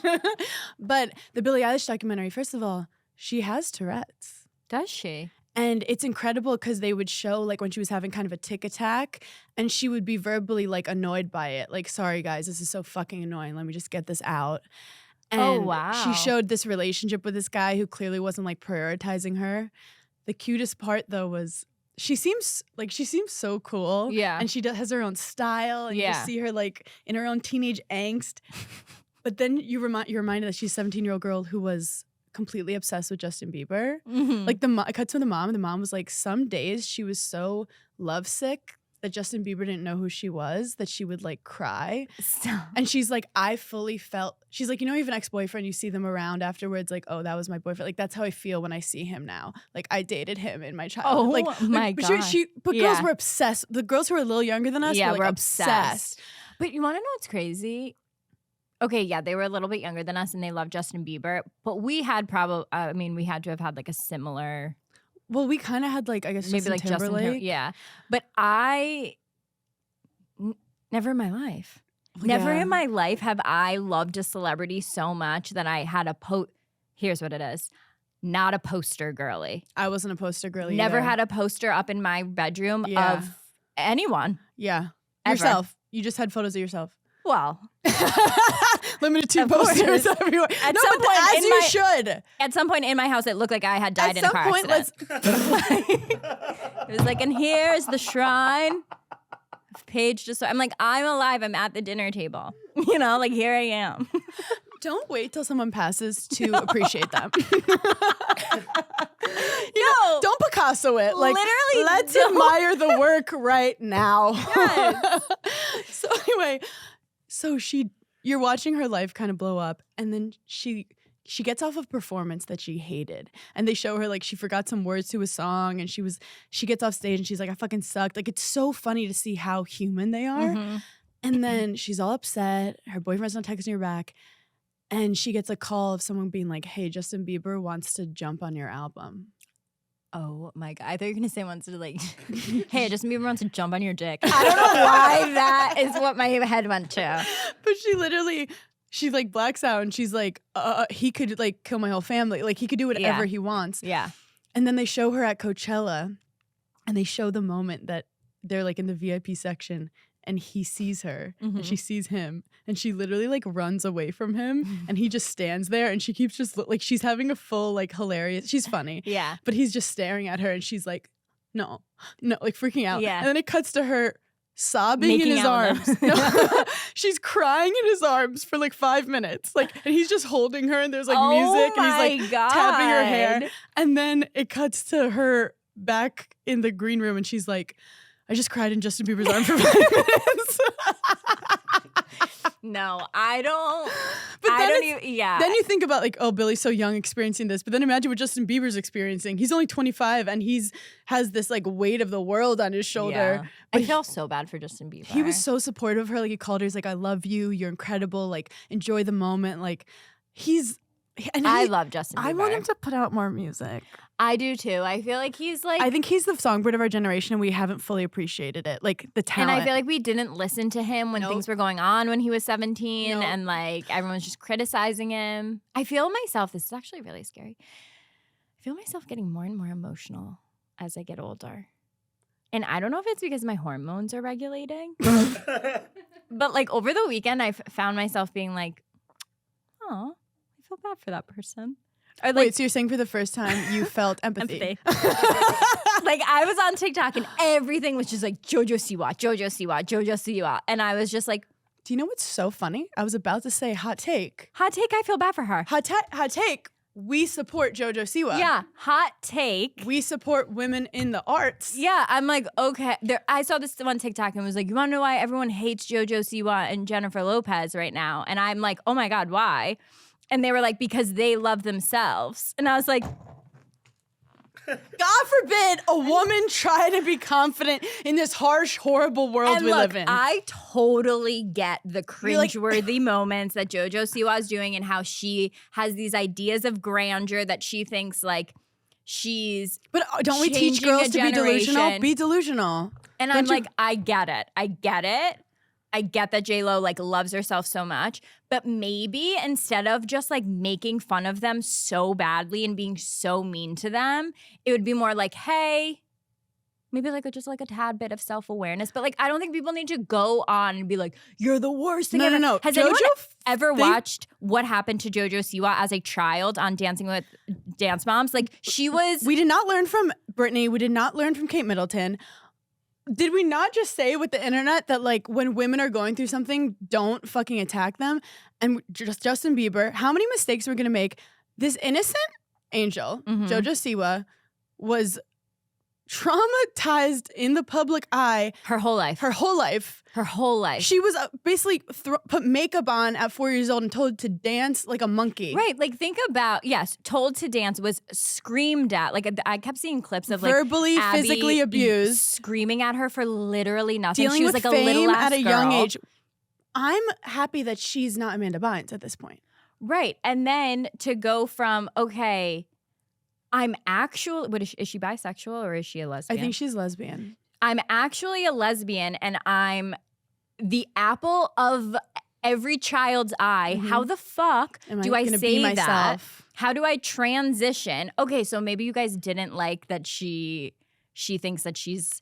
But the Billie Eilish documentary, first of all, she has Tourette's. Does she? And it's incredible because they would show like when she was having kind of a tic attack and she would be verbally like annoyed by it. Like, sorry guys, this is so fucking annoying. Let me just get this out. And wow. she showed this relationship with this guy who clearly wasn't like prioritizing her. The cutest part though was she seems so cool. Yeah. And she has her own style and you see her like in her own teenage angst. But then you're reminded that she's a 17-year-old girl who was completely obsessed with Justin Bieber. Mm-hmm. Like I cut to the mom. The mom was like, some days she was so lovesick that Justin Bieber didn't know who she was, that she would like cry. Stop. And she's like, I fully felt, she's like, you know, you have an ex-boyfriend, you see them around afterwards, like, oh, that was my boyfriend. Like, that's how I feel when I see him now. Like, I dated him in my childhood. Oh like, my but God. But girls were obsessed. The girls who were a little younger than us were like obsessed. But you want to know what's crazy? Okay, yeah, they were a little bit younger than us and they loved Justin Bieber. But we had we had to have had like a similar. Well, we kind of had like, I guess, maybe Justin like Timberlake. Yeah. But never in my life. Never in my life have I loved a celebrity so much that I had here's what it is. Not a poster girly. I wasn't a poster girly Never either. had a poster up in my bedroom of anyone. Yeah. Ever. Yourself. You just had photos of yourself. Well, Limited to Of course. posters everywhere. At no, some but point as in you my- should. at some point in my house, it looked like I had died in a car accident. It was like, and here's the shrine of Paige. I'm like, I'm alive. I'm at the dinner table. You know, like here I am. Don't wait till someone passes to appreciate them. No. Don't Picasso it. Like, Literally let's don't. admire the work right now. Yes. So anyway, you're watching her life kind of blow up, and then she gets off of performance that she hated, and they show her like she forgot some words to a song, and she gets off stage and she's like, I fucking sucked. Like, it's so funny to see how human they are. Mm-hmm. And then she's all upset. Her boyfriend's not texting her back. And she gets a call of someone being like, hey, Justin Bieber wants to jump on your album. Oh my God. I thought you were going to say wants to like, hey, Justin Bieber wants to jump on your dick. I don't know why that is what my head went to. But she like blacks out and she's like, he could like kill my whole family. Like, he could do whatever he wants. Yeah. And then they show her at Coachella and they show the moment that they're like in the VIP section and he sees her and she sees him and she literally like runs away from him and he just stands there and she keeps just like she's having a full like hilarious, she's funny. Yeah. But he's just staring at her and she's like, no, like freaking out. Yeah. And then it cuts to her sobbing Making in his out arms. with him. No, she's crying in his arms for like 5 minutes. Like, and he's just holding her and there's like Oh music and my he's like tapping her hair. God. And then it cuts to her back in the green room and she's like, I just cried in Justin Bieber's arm for 5 minutes. No, I don't. But I then don't it's- even. Yeah. Then you think about like, oh, Billie's so young experiencing this. But then imagine what Justin Bieber's experiencing. He's only 25 and has this like weight of the world on his shoulder. Yeah. But I feel so bad for Justin Bieber. he was so supportive of her. Like, he called her, he's like, I love you. You're incredible. Like, enjoy the moment. Like, I love Justin Bieber. I want him to put out more music. I do too. I feel like he's like. I think he's the songbird of our generation and we haven't fully appreciated it. Like, the talent. And I feel like we didn't listen to him when Nope. things were going on when he was 17 Nope. and like everyone was just criticizing him. I feel myself, this is actually really scary. I feel myself getting more and more emotional as I get older. And I don't know if it's because my hormones are regulating. But like over the weekend, I found myself being like, oh, I feel bad for that person. Or like, Wait, so you're saying for the first time you felt empathy? Like I was on TikTok and everything was just like Jojo Siwa, Jojo Siwa, Jojo Siwa. And I was just like, Do you know what's so funny? I was about to say hot take. hot take, I feel bad for her. Hot take. We support Jojo Siwa. Yeah, hot take. We support women in the arts. Yeah, I'm like, okay. I saw this on TikTok and was like, you want to know why everyone hates Jojo Siwa and Jennifer Lopez right now? And I'm like, oh my God, why? And they were like, because they love themselves. And I was like, God forbid a woman try to be confident in this harsh, horrible world and we look, live in. I totally get the You're like- cringeworthy moments that Jojo Siwa is doing and how she has these ideas of grandeur that she thinks like She's But don't we teach changing girls a to be delusional? generation. Be delusional. And Don't I'm you- like, I get it. I get that J-Lo like loves herself so much, but maybe instead of just like making fun of them so badly and being so mean to them, it would be more like, hey, maybe like just like a tad bit of self-awareness. But like, I don't think people need to go on and be like, you're the worst thing ever. No. Has Jojo anyone ever watched what happened to Jojo Siwa as a child on Dancing with Dance Moms? Like she was. We did not learn from Britney. We did not learn from Kate Middleton. Did we not just say with the internet that like when women are going through something, don't fucking attack them? And just Justin Bieber, how many mistakes we're gonna make? This innocent angel, Jojo Siwa, was traumatized in the public eye Her whole life. her whole life. Her whole life. She was basically put makeup on at 4 years old and told to dance like a monkey. Right, like think about, yes, told to dance was screamed at. Like I kept seeing clips of like Verbally, Abby physically abused. screaming at her for literally nothing. Dealing She was with like a little fame ass at a girl. young age. I'm happy that she's not Amanda Bynes at this point. Right, and then to go from, okay, I'm actually, is she bisexual or is she a lesbian? I think she's lesbian. I'm actually a lesbian and I'm the apple of every child's eye. How the fuck do I gonna say be that? myself? How do I transition? Okay, so maybe you guys didn't like that she thinks that she's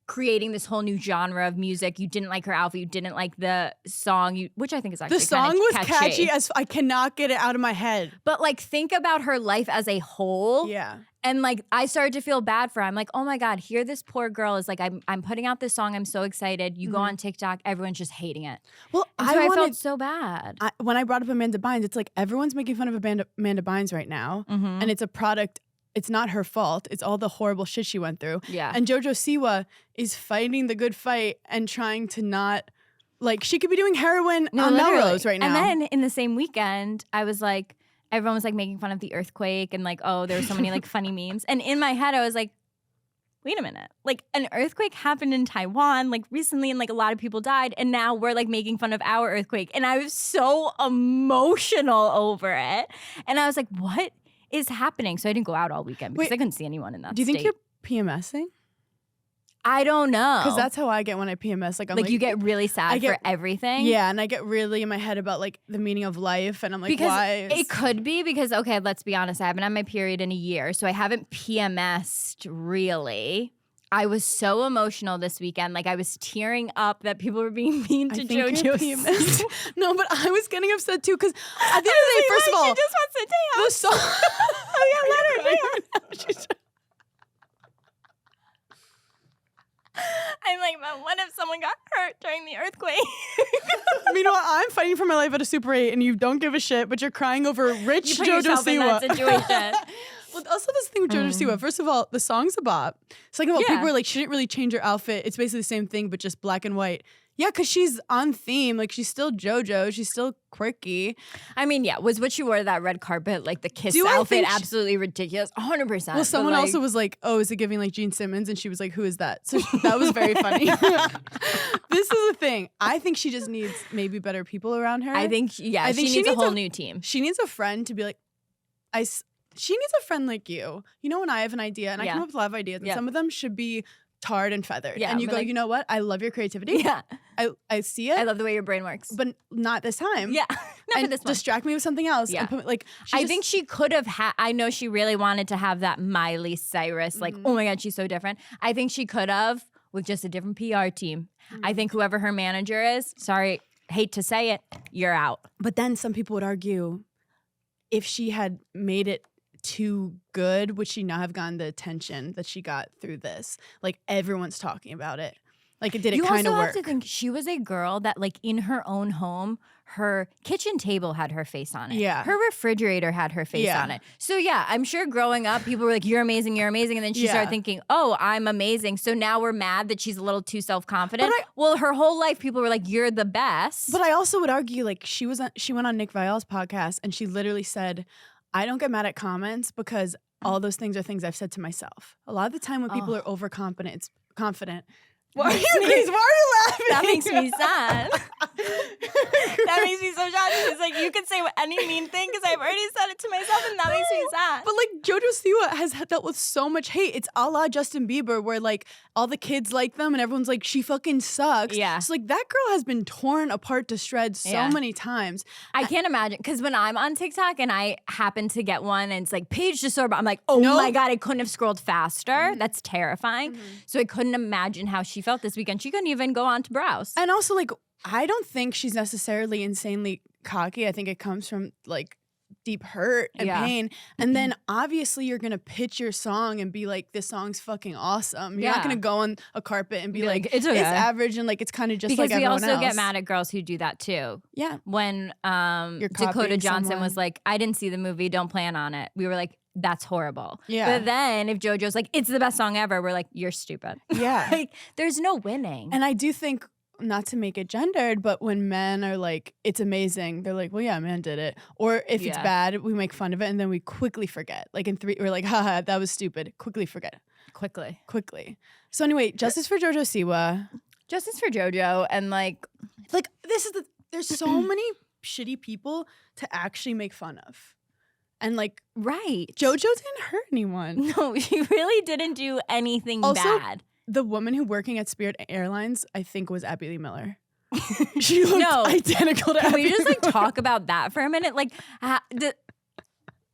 creating this whole new genre of music. You didn't like her outfit. You didn't like the song, which I think is actually The song kinda was catchy as I cannot get it out of my head. But like think about her life as a whole. Yeah. And like I started to feel bad for her. I'm like, oh my God, here this poor girl is like, I'm putting out this song. I'm so excited. You go on TikTok, everyone's just hating it. Well, And so I felt so bad. when I brought up Amanda Bynes, it's like everyone's making fun of Amanda Bynes right now. And it's a product. It's not her fault. It's all the horrible shit she went through. Yeah. And Jojo Siwa is fighting the good fight and trying to not, like, she could be doing heroin on literally. Melrose right now. And then in the same weekend, I was like, everyone was like making fun of the earthquake and like, oh, there were so many like funny memes. And in my head, I was like, wait a minute. Like an earthquake happened in Taiwan like recently and like a lot of people died. And now we're like making fun of our earthquake. And I was so emotional over it. And I was like, what is happening? So I didn't go out all weekend because I couldn't see anyone in that Do you think state. you're PMSing? I don't know. Because that's how I get when I PMS. Like, I'm like you get really sad for everything? Yeah, and I get really in my head about like the meaning of life, and I'm like, Because why? it could be because, okay, let's be honest, I haven't had my period in a year, so I haven't PMS'd really. I was so emotional this weekend. Like, I was tearing up that people were being mean to I think you're Jojo. PMS. No, but I was getting upset too because at the end of the day, first of all, she just wants to dance. the song. Oh yeah, let her dance. I'm like, but what if someone got hurt during the earthquake? Meanwhile, I'm fighting for my life at a Super 8, and you don't give a shit, but you're crying over rich You put Jojo yourself in that Siwa. situation. Well, also this thing with Jojo Siwa. First of all, the song's a bop. Second of all, Yeah. people are like, she didn't really change her outfit. It's basically the same thing, but just black and white. Yeah, because she's on theme. Like, she's still JoJo. She's still quirky. I mean, yeah, was what she wore to that red carpet, like the Kiss Do I outfit, think she- absolutely ridiculous, 100%. Well, someone but, like, also was like, oh, is it giving like Gene Simmons? And she was like, who is that? So that was very funny. This is the thing. I think she just needs maybe better people around her. I think, yeah, I think she needs a whole new team. She needs a friend to be like, she needs a friend like you. You know, when I have an idea and I Yeah. come up with a lot of ideas, and Yeah. some of them should be tarred and feathered. Yeah, and you but go, like- you know what? I love your creativity. Yeah, I see it, I love the way your brain works. but not this time. Yeah, not for And this one. distract me with something else. Yeah. And put, like, I think she could have had, I know she really wanted to have that Miley Cyrus, like, oh my God, she's so different. I think she could have with just a different PR team. I think whoever her manager is, sorry, hate to say it, you're out. But then some people would argue if she had made it too good, would she not have gotten the attention that she got through this? Like, everyone's talking about it. Like, did it You kind of also work? have to think she was a girl that, like, in her own home, her kitchen table had her face on it. Yeah. Her refrigerator had her face Yeah. on it. So, yeah, I'm sure growing up, people were like, you're amazing, you're amazing. And then she Yeah. started thinking, oh, I'm amazing. So now we're mad that she's a little too self-confident. But Well, her whole life, people were like, you're the best. But I also would argue, like, she went on Nick Viall's podcast and she literally said, I don't get mad at comments because all those things are things I've said to myself. A lot of the time when people are overconfident, confident, Why are you laughing? That makes me sad. That makes me so sad. It's like you can say any mean thing because I've already said it to myself, and that makes me sad. But like Jojo Siwa has dealt with so much hate. It's a la Justin Bieber, where like all the kids like them and everyone's like, she fucking sucks. Yeah. So like that girl has been torn apart to shreds so many times. I can't imagine, because when I'm on TikTok and I happen to get one and it's like Paige just I'm like, oh my God, I couldn't have scrolled faster. That's terrifying. So I couldn't imagine how she felt this weekend. She couldn't even go on to browse. And also like, I don't think she's necessarily insanely cocky. I think it comes from like deep hurt and pain. And then obviously you're gonna pitch your song and be like, this song's fucking awesome. You're not gonna go on a carpet and be like, it's okay. It's average and like it's kind of just because like everyone else. Because we also get mad at girls who do that too. Yeah. When You're Dakota copying Johnson someone. was like, I didn't see the movie, don't plan on it. We were like, that's horrible. Yeah. But then if JoJo's like, it's the best song ever, we're like, you're stupid. Yeah. Like, there's no winning. And I do think, not to make it gendered, but when men are like, it's amazing, they're like, well, yeah, man did it. Or if it's bad, we make fun of it and then we quickly forget. Like in 3, we're like, haha, that was stupid. Quickly forget. Quickly. So anyway, justice for Jojo Siwa. Justice for JoJo. And like this is there's so many shitty people to actually make fun of. And like, right. JoJo didn't hurt anyone. No, she really didn't do anything Also, bad. The woman who working at Spirit Airlines, I think, was Abby Lee Miller. She looked identical to Can Abby we just like Miller. talk about that for a minute? Like,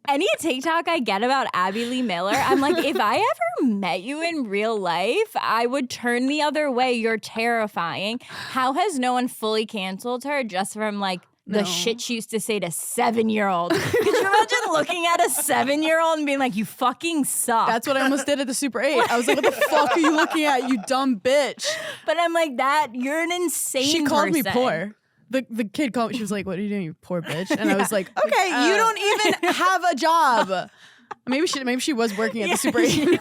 any TikTok I get about Abby Lee Miller, I'm like, if I ever met you in real life, I would turn the other way. You're terrifying. How has no one fully canceled her just from like the shit she used to say to 7-year-olds? Could you imagine looking at a 7-year-old and being like, you fucking suck? That's what I almost did at the Super 8. I was like, what the fuck are you looking at, you dumb bitch? But I'm like, you're an insane She called me person. poor. The kid called me, she was like, what are you doing, you poor bitch? And I was like, okay, you don't even have a job. Maybe she was working at the Super 8.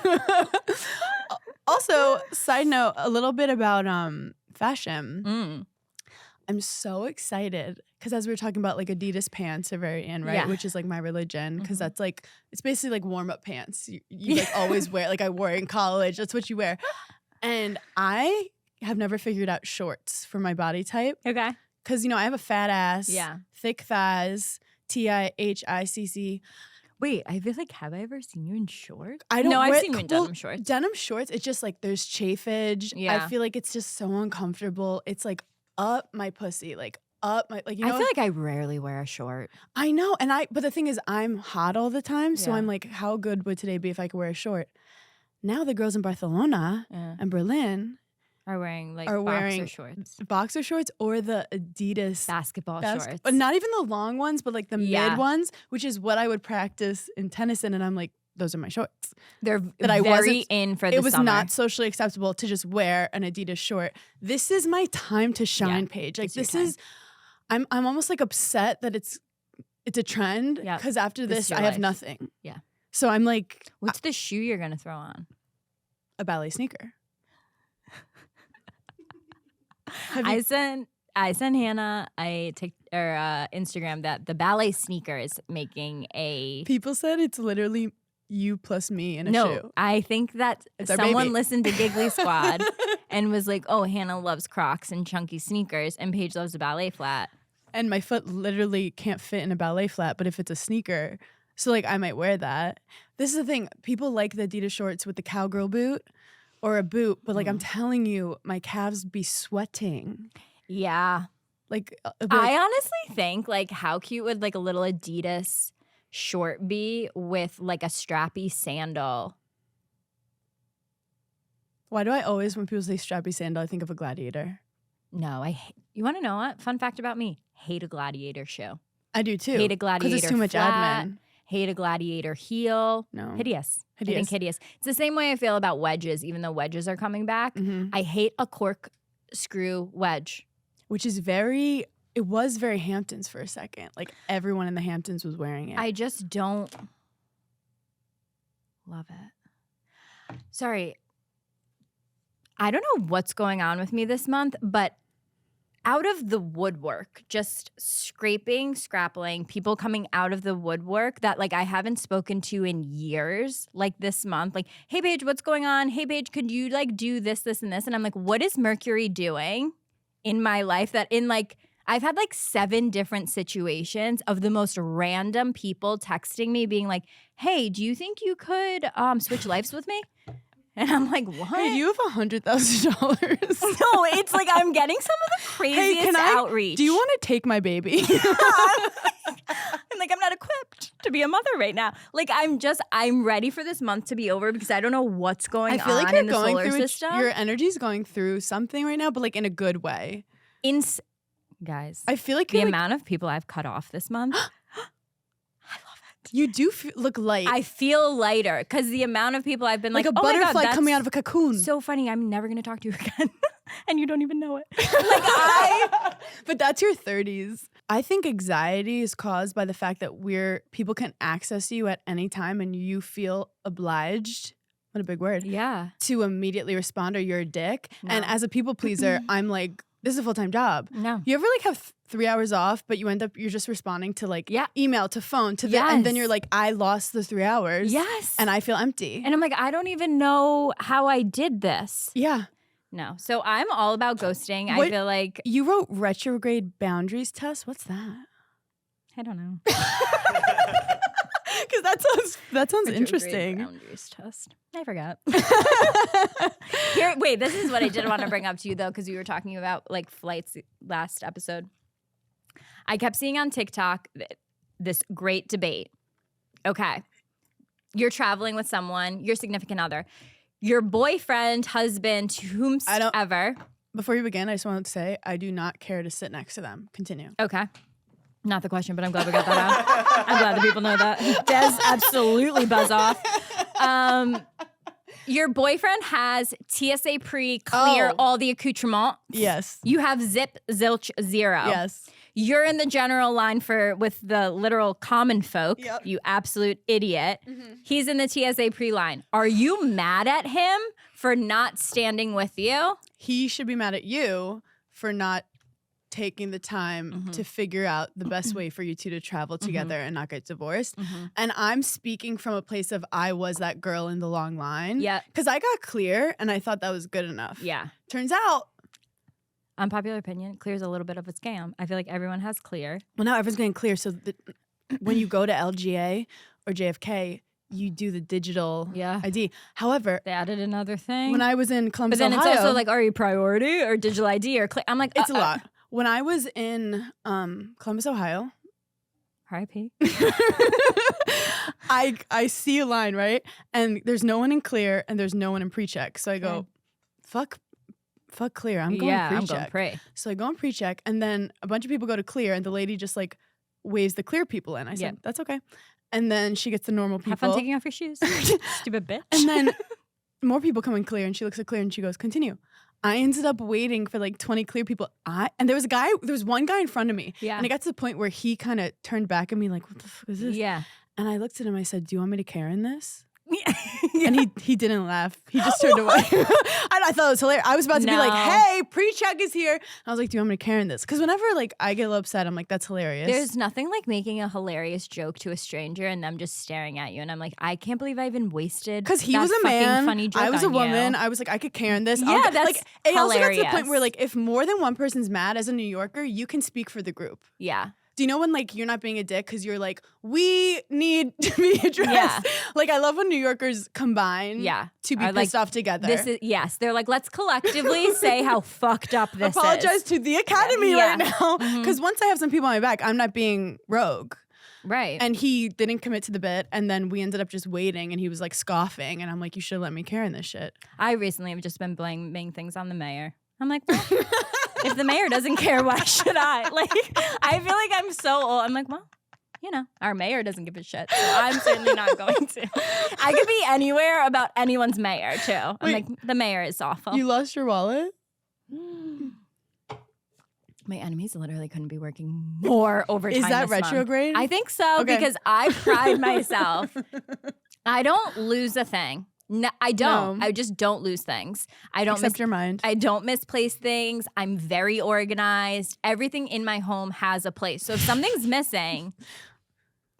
Also, side note, a little bit about fashion. I'm so excited because as we were talking about like Adidas pants are very in, right? Yeah. Which is like my religion because that's like, it's basically like warm up pants. You like always wear, like I wore it in college. That's what you wear. And I have never figured out shorts for my body type. Okay. Because, you know, I have a fat ass, Yeah. thick thighs, TIHICC. Wait, I feel like, have I ever seen you in shorts? I don't No, I've wear- seen you in well, denim shorts. Denim shorts, it's just like there's chafage. Yeah. I feel like it's just so uncomfortable. It's like up my pussy, like up my, like, you know. I feel like I rarely wear a short. I know. But the thing is, I'm hot all the time. So Yeah. I'm like, how good would today be if I could wear a short? Now the girls in Barcelona and Berlin Are wearing like are boxer wearing shorts. boxer shorts or the Adidas Basketball Bas- shorts. But not even the long ones, but like the Yeah. mid ones, which is what I would practice in tennis in. And I'm like, those are my shorts. They're that I very wasn't- in for the It was summer. not socially acceptable to just wear an Adidas short. This is my time to shine, Paige. Like it's your this time. is, I'm almost like upset that it's a trend Yep. because after This is this your I have life. nothing. Yeah. So I'm like What's the shoe you're gonna throw on? a ballet sneaker. Have I you- sent Hannah Instagram that the ballet sneaker is making a People said it's literally you plus me in a shoe. I think that It's our someone baby. listened to Giggly Squad and was like, oh, Hannah loves Crocs and chunky sneakers and Paige loves a ballet flat. And my foot literally can't fit in a ballet flat, but if it's a sneaker, so like I might wear that. This is the thing. People like the Adidas shorts with the cowgirl boot or a boot, but like I'm telling you, my calves be sweating. Yeah. Like, I honestly think like how cute would like a little Adidas short be with like a strappy sandal? why do I always, when people say strappy sandal, I think of a gladiator? No, you want to know what? Fun fact about me: hate a gladiator shoe. I do too. Hate a Because gladiator it's too much flat. admin. Hate a gladiator heel. No. Hideous. I Hideous. think hideous. It's the same way I feel about wedges, even though wedges are coming back. Mhm. I hate a cork screw wedge. Which is it was very Hamptons for a second. Like everyone in the Hamptons was wearing it. I just don't love it. Sorry. I don't know what's going on with me this month, but out of the woodwork, just scrapping, people coming out of the woodwork that like I haven't spoken to in years, like this month. Like, hey, Paige, what's going on? Hey, Paige, could you like do this, this, and this? And I'm like, what is Mercury doing in my life that in like, I've had like 7 different situations of the most random people texting me being like, hey, do you think you could switch lives with me? And I'm like, what? Hey, do you have $100,000? No, it's like I'm getting some of the craziest outreach. Do you want to take my baby? I'm like, I'm not equipped to be a mother right now. Like, I'm ready for this month to be over because I don't know what's going on. I feel like you're in the going solar through system. your energy's going through something right now, but like in a good way. Guys, I feel like the amount of people I've cut off this month. You do look light. I feel lighter because the amount of people I've been like a oh butterfly my God, coming out of a cocoon. So funny. I'm never going to talk to you again. And you don't even know it. But that's your 30s. I think anxiety is caused by the fact that people can access you at any time and you feel obliged. What a big word. Yeah. To immediately respond or you're a dick. No. And as a people pleaser, I'm like, this is a full-time job. No. You ever like have 3 hours off, but you're just responding to like email, to phone, to yes. and then you're like, I lost the 3 hours. Yes. And I feel empty. And I'm like, I don't even know how I did this. Yeah. No. So I'm all about ghosting. I feel like you wrote retrograde boundaries test. What's that? I don't know. Because that sounds interesting. Boundaries test. I forgot. Wait, this is what I did want to bring up to you though, because we were talking about like flights last episode. I kept seeing on TikTok this great debate. Okay, you're traveling with someone, your significant other, your boyfriend, husband, whomsoever. Before you begin, I just wanted to say I do not care to sit next to them. Continue. Okay. Not the question, but I'm glad we got that out. I'm glad the people know that. Des absolutely buzz off. Your boyfriend has TSA pre-clear all the accoutrements. Yes. You have zip, zilch, zero. Yes. You're in the general line with the literal common folk. Yep. You absolute idiot. Mm-hmm. He's in the TSA pre-line. Are you mad at him for not standing with you? He should be mad at you for not taking the time to figure out the best way for you two to travel together and not get divorced. And I'm speaking from a place of I was that girl in the long line. Yeah. Because I got clear and I thought that was good enough. Yeah. Turns out. Unpopular opinion, clear's a little bit of a scam. I feel like everyone has clear. Well, now everyone's getting clear. So when you go to LGA or JFK, you do the digital ID. However, they added another thing. When I was in Columbus, but then Ohio, it's also like, are you priority or digital ID or I'm like, it's a lot. When I was in Columbus, Ohio, R.I.P. I see a line, right? And there's no one in clear and there's no one in pre-check. So I go, fuck clear. I'm going pre-check. I'm going pre. So I go on pre-check and then a bunch of people go to clear and the lady just like waves the clear people in. I said, that's okay. And then she gets the normal people. Have fun taking off your shoes. Stupid bitch. And then more people come in clear and she looks at clear and she goes, continue. I ended up waiting for like 20 clear people. And there was one guy in front of me. Yeah. And it got to the point where he kind of turned back at me like, what the fuck is this? Yeah. And I looked at him, I said, do you want me to Karen this? And he didn't laugh. He just turned away. And I thought it was hilarious. I was about to be like, hey, pre-check is here. And I was like, do you want me to Karen this? Because whenever like I get a little upset, I'm like, that's hilarious. There's nothing like making a hilarious joke to a stranger and them just staring at you. And I'm like, I can't believe I even wasted because he was a man, funny joke I was a on woman. you. I was like, I could Karen this. Yeah, that's like, it also got to the point hilarious. where like if more than one person's mad as a New Yorker, you can speak for the group. Yeah. Do you know when like you're not being a dick because you're like, we need to be addressed? Yeah. Like I love when New Yorkers combine to be pissed off together. They're like, let's collectively say how fucked up this Apologize is. to the Academy right now. Because once I have some people on my back, I'm not being rogue. Right. And he didn't commit to the bit. And then we ended up just waiting and he was like scoffing. And I'm like, you should let me Karen this shit. I recently have just been blaming things on the mayor. I'm like, well, if the mayor doesn't care, why should I? Like, I feel like I'm so old. I'm like, well, you know, our mayor doesn't give a shit. So I'm certainly not going to. I could be anywhere about anyone's mayor, too. I'm like, the mayor is awful. You lost your wallet? My enemies literally couldn't be working more overtime. Is that this retrograde? month. I think so, because I pride myself. I don't lose a thing. No, I don't. No. I just don't lose things. I don't Except your mind. I don't misplace things. I'm very organized. Everything in my home has a place. So if something's missing,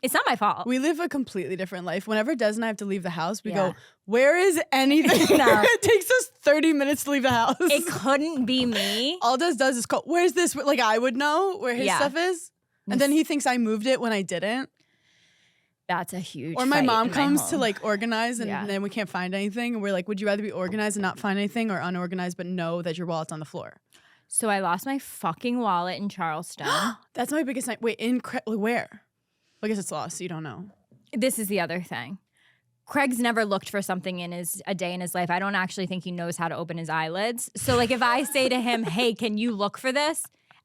it's not my fault. We live a completely different life. Whenever Des and I have to leave the house, we Yeah. go, where is anything? No. It takes us 30 minutes to leave the house. It couldn't be me. All Des does is call, where's this? Like, I would know where his Yeah. stuff is. And then he thinks I moved it when I didn't. That's a huge Or my fight mom in comes to home. like organize and Yeah. then we can't find anything. And we're like, would you rather be organized and not find anything or unorganized but know that your wallet's on the floor? So I lost my fucking wallet in Charleston. That's my biggest night. Wait, where? I guess it's lost, so you don't know. This is the other thing. Craig's never looked for something in a day in his life. I don't actually think he knows how to open his eyelids. So like if I say to him, hey, can you look for this?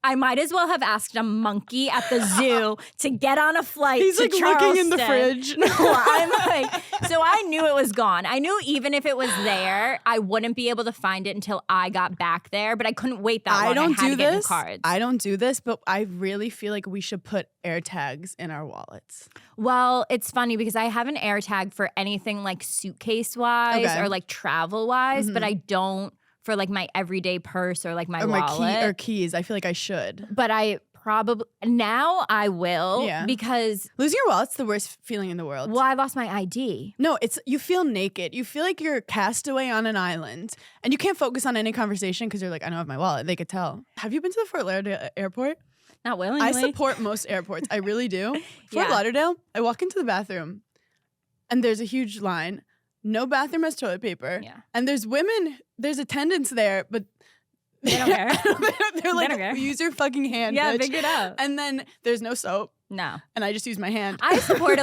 I might as well have asked a monkey at the zoo to get on a flight He's to like Charleston. looking in the fridge. No, I'm like, so I knew it was gone. I knew even if it was there, I wouldn't be able to find it until I got back there, but I couldn't wait that long. I don't had do to get new this. cards. I don't do this, but I really feel like we should put air tags in our wallets. Well, it's funny because I have an air tag for anything like suitcase wise Okay. or like travel wise, but I don't for like my everyday purse or like my wallet. Or keys. I feel like I should. But I probably now I will Yeah. because Losing your wallet's the worst feeling in the world. well, I lost my ID. No, it's you feel naked. You feel like you're a castaway on an island, and you can't focus on any conversation because you're like, I don't have my wallet. They could tell. Have you been to the Fort Lauderdale airport? Not willingly. I support most airports. I really do. Fort Yeah. Lauderdale. I walk into the bathroom, and there's a huge line. No bathroom has toilet paper. Yeah. And there's women. There's attendants there, but They don't care. they're like, don't care. use your fucking hand. Yeah, bitch. figure it out. And then there's no soap, No. and I just use my hand. I support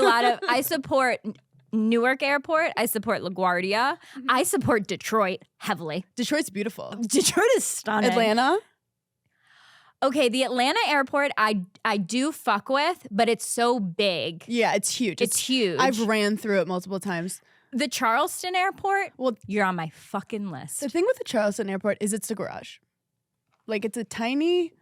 Newark Airport. I support LaGuardia. I support Detroit heavily. Detroit's beautiful. Detroit is stunning. Atlanta. Okay, the Atlanta airport I do fuck with, but it's so big. Yeah, it's huge. It's huge. I've ran through it multiple times. The Charleston airport, Well, you're on my fucking list. the thing with the Charleston airport is it's a garage. Like it's a tiny.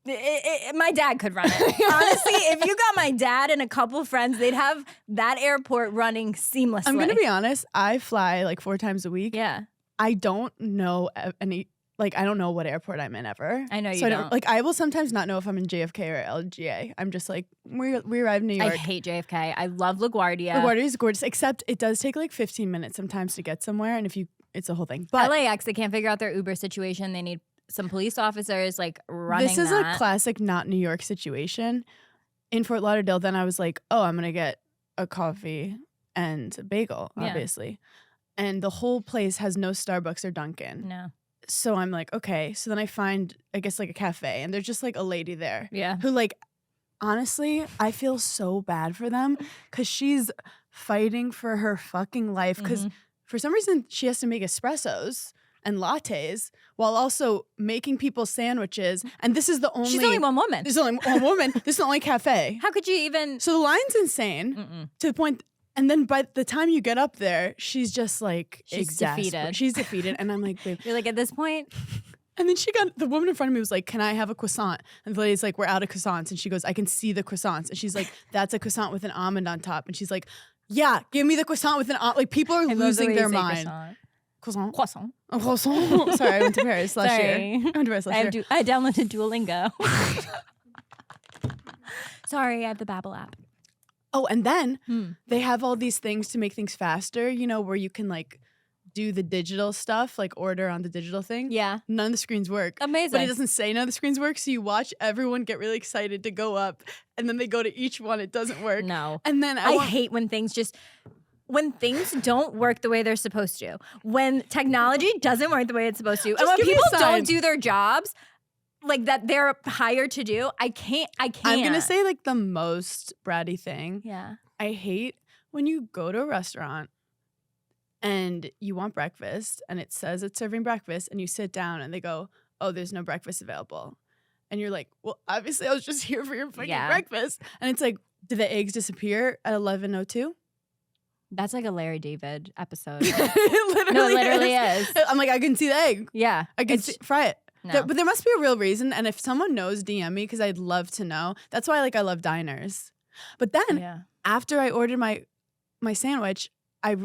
My dad could run it. Honestly, if you got my dad and a couple friends, they'd have that airport running seamlessly. I'm gonna be honest. I fly like 4 times a week. Yeah. I don't know any. Like I don't know what airport I'm in ever. I know you so don't. Like I will sometimes not know if I'm in JFK or LGA. I'm just like we arrived in New York. I hate JFK. I love LaGuardia. LaGuardia is gorgeous, except it does take like 15 minutes sometimes to get somewhere, and it's a whole thing. But LAX, they can't figure out their Uber situation. They need some police officers like running this is that. a classic not New York situation. In Fort Lauderdale, then I was like, oh, I'm gonna get a coffee and a bagel, Yeah. obviously. And the whole place has no Starbucks or Dunkin'. No. So I'm like, okay. So then I find, I guess, like a cafe, and there's just like a lady there Yeah. who, like, honestly, I feel so bad for them because she's fighting for her fucking life because for some reason she has to make espressos and lattes while also making people sandwiches. And this is the only. She's only one woman. This is only one woman. This is the only cafe. How could you even? So the line's insane to the point. And then by the time you get up there, she's just like She's exasperated. defeated. She's defeated. And I'm like, babe. You're like, at this point, And then the woman in front of me was like, can I have a croissant? And the lady's like, we're out of croissants. And she goes, I can see the croissants. And she's like, that's a croissant with an almond on top. And she's like, yeah, give me the croissant with an almond. Like people are I love the losing way their you say mind. croissant. Croissant. Croissant. A croissant. Sorry, I went to Paris last year. Sorry. I went to Paris last year. I downloaded Duolingo. Sorry, I have the Babbel app. Oh, and then they have all these things to make things faster, you know, where you can like do the digital stuff, like order on the digital thing. Yeah. None of the screens work. Amazing. But it doesn't say none of the screens work. So you watch everyone get really excited to go up, and then they go to each one. It doesn't work. No. And then I hate when things don't work the way they're supposed to. When technology doesn't work the way it's supposed to. And Just when give me a people sign. don't do their jobs like that they're hired to do, I can't. I'm gonna say like the most bratty thing. Yeah. I hate when you go to a restaurant and you want breakfast and it says it's serving breakfast and you sit down and they go, oh, there's no breakfast available. And you're like, well, obviously I was just here for your fucking breakfast. And it's like, did the eggs disappear at 11:02? That's like a Larry David episode. It literally is. I'm like, I can see the egg. Yeah. I can fry it. No. But there must be a real reason. And if someone knows, DM me because I'd love to know. That's why I love diners. But then Yeah. after I ordered my sandwich, I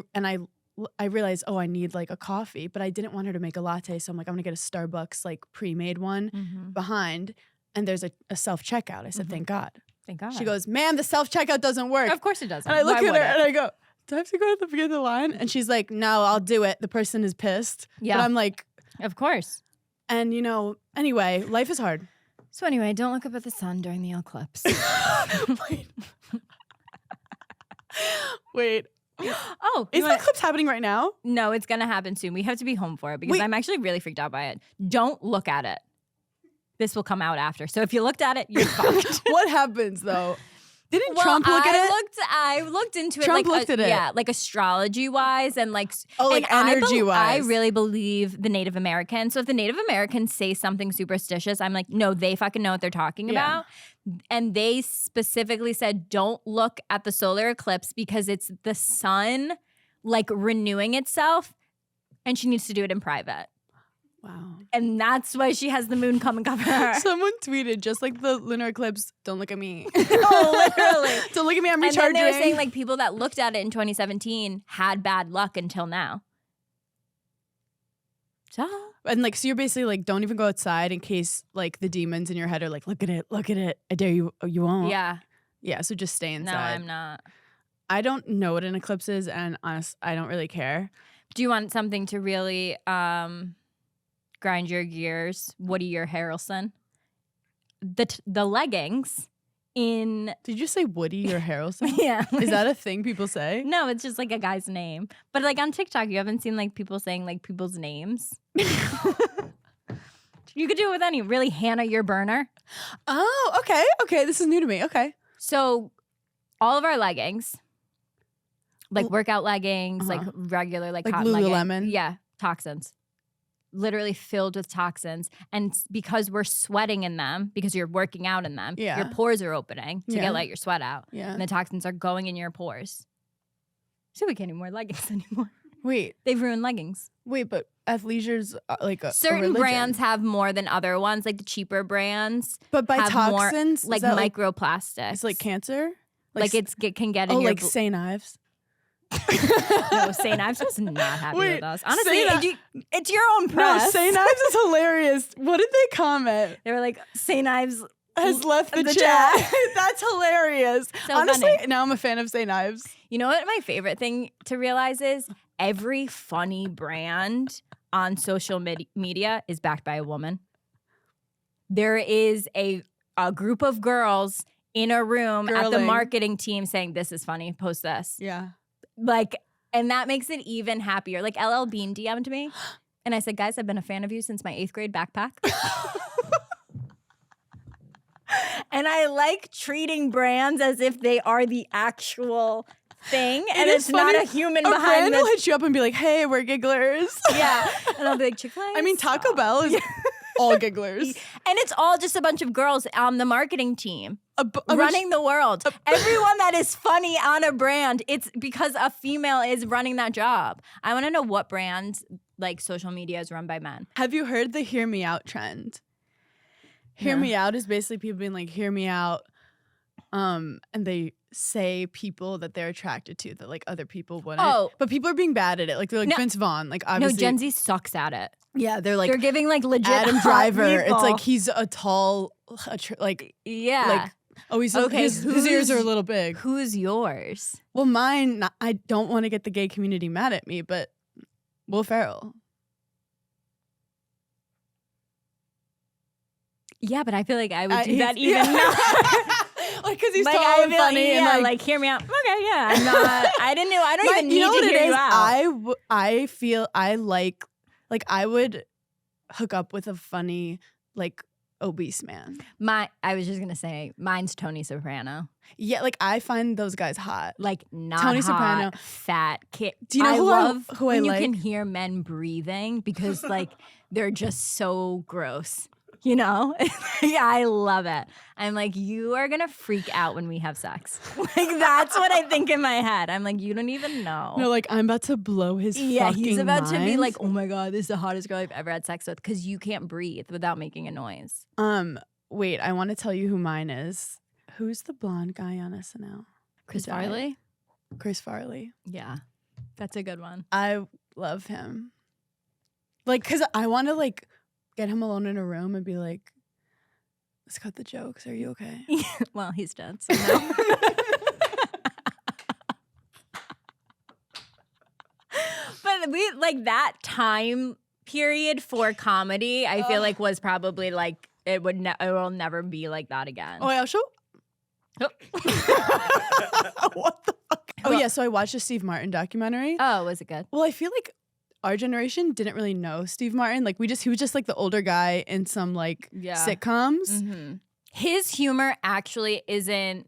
I realized, oh, I need like a coffee, but I didn't want her to make a latte. So I'm like, I'm gonna get a Starbucks like pre-made one behind. And there's a self-checkout. I said, thank God. Thank God. She goes, ma'am, the self-checkout doesn't work. Of course it doesn't. And I look Why at her would it? and I go, do I have to go to the beginning of the line? And she's like, no, I'll do it. The person is pissed. Yeah. But I'm like, Of course. and anyway, life is hard. So anyway, don't look up at the sun during the eclipse. Wait. Oh, Is the eclipse happening right now? No, it's going to happen soon. We have to be home for it because Wait. I'm actually really freaked out by it. Don't look at it. This will come out after. So if you looked at it, you're fucked. What happens though? Didn't Well, Trump look at it? I looked into it. Trump like looked at it. Yeah, like astrology wise and like energy wise. I really believe the Native Americans. So if the Native Americans say something superstitious, I'm like, no, they fucking know what they're talking about. And they specifically said, don't look at the solar eclipse because it's the sun like renewing itself, and she needs to do it in private. Wow. And that's why she has the moon come and cover her. Someone tweeted, just like the lunar eclipse, don't look at me. Oh, literally. Don't look at me, I'm And then recharging. they were saying like people that looked at it in 2017 had bad luck until now. So And like, so you're basically like, don't even go outside in case like the demons in your head are like, look at it, I dare you, you won't. yeah, Yeah, so just stay inside. no, I'm not. I don't know what an eclipse is, and honest, I don't really care. Do you want something to really grind your gears? Woody or Harrelson? The leggings in Did you say Woody or Harrelson? yeah. Is that a thing people say? No, it's just like a guy's name. But like on TikTok, you haven't seen like people saying like people's names. You could do it with any. Really, Hannah, your burner. Oh, okay. Okay, this is new to me. Okay. So all of our leggings, like workout leggings, like regular, like cotton Lululemon? leggings. Yeah, toxins. Literally filled with toxins. And because we're sweating in them, because you're working out in them, Yeah. your pores are opening to Yeah. let your sweat out. Yeah. And the toxins are going in your pores. So we can't even wear leggings anymore. Wait, They've ruined leggings. but athleisure's like a Certain religion. brands have more than other ones, like the cheaper brands. But by have more, toxins, like is that microplastics. it's like cancer? Like it can get in oh, your like St. Ives? No, St. Ives was not happy Wait, with us. Honestly, St. it's your own press. No, St. Ives is hilarious. What did they comment? They were like, St. Ives Has left the The chat. chat. That's hilarious. So Honestly, funny. now I'm a fan of St. Ives. You know what my favorite thing to realize is? Every funny brand on social media is backed by a woman. There is a group of girls in a room at the Girling. marketing team saying, this is funny, post this. Yeah. Like, and that makes it even happier. Like LL Bean DM'd me and I said, guys, I've been a fan of you since my 8th grade backpack. And I like treating brands as if they are the actual thing, and is it's not funny. a human A behind brand will this. hit you up and be like, hey, we're gigglers. Yeah, and I'll be like, Chick-fil-A. I mean, Taco stop. Bell is all gigglers. And it's all just a bunch of girls on the marketing team A running the world. Everyone that is funny on a brand, it's because a female is running that job. I want to know what brands like social media is run by men. Have you heard the hear me out trend? Hear No. me out is basically people being like, hear me out. And they say people that they're attracted to that like other people wouldn't. Oh. But people are being bad at it. Like they're like No. Vince Vaughn. Like No, obviously. Gen Z sucks at it. Yeah, they're like They're giving like legit Adam hot Driver. It's people. like he's a tall, like yeah. he's Okay, his ears are a who's- little big. Who's yours? Well, mine. I don't want to get the gay community mad at me, but Will Ferrell. Yeah, but I feel like I would do He's- that even yeah. now. Like because he's Like, tall I and feel funny like, and yeah, like. like hear me out. Okay, yeah, I'm not. I didn't know. I don't even you need know to what it hear you is? out. I feel I like I would hook up with a funny like obese man. I was just gonna say, mine's Tony Soprano. Yeah, like I find those guys hot. Like not Tony hot, Soprano. fat kid. Do you know I who love who I when like? you can hear men breathing because like they're just so gross. You know? Yeah, I love it. I'm like, you are gonna freak out when we have sex. Like that's what I think in my head. I'm like, you don't even know. No, like I'm about to blow his Yeah, fucking he's about to be mind. like, oh my God, this is the hottest girl I've ever had sex with because you can't breathe without making a noise. Wait, I want to tell you who mine is. Who's the blonde guy on SNL? Chris Who died? Farley? Chris Farley. Yeah. That's a good one. I love him. Like, because I want to, like, get him alone in a room and be like, let's cut the jokes. Are you okay? Well, he's dead, so no. But we like that time period for comedy, I feel like was probably like it will never be like that again. Oh, I also. Oh. What the fuck? Oh, yeah. So I watched a Steve Martin documentary. Oh, was it good? Well, I feel like our generation didn't really know Steve Martin. Like, he was just like the older guy in some like sitcoms. Mm-hmm. His humor actually isn't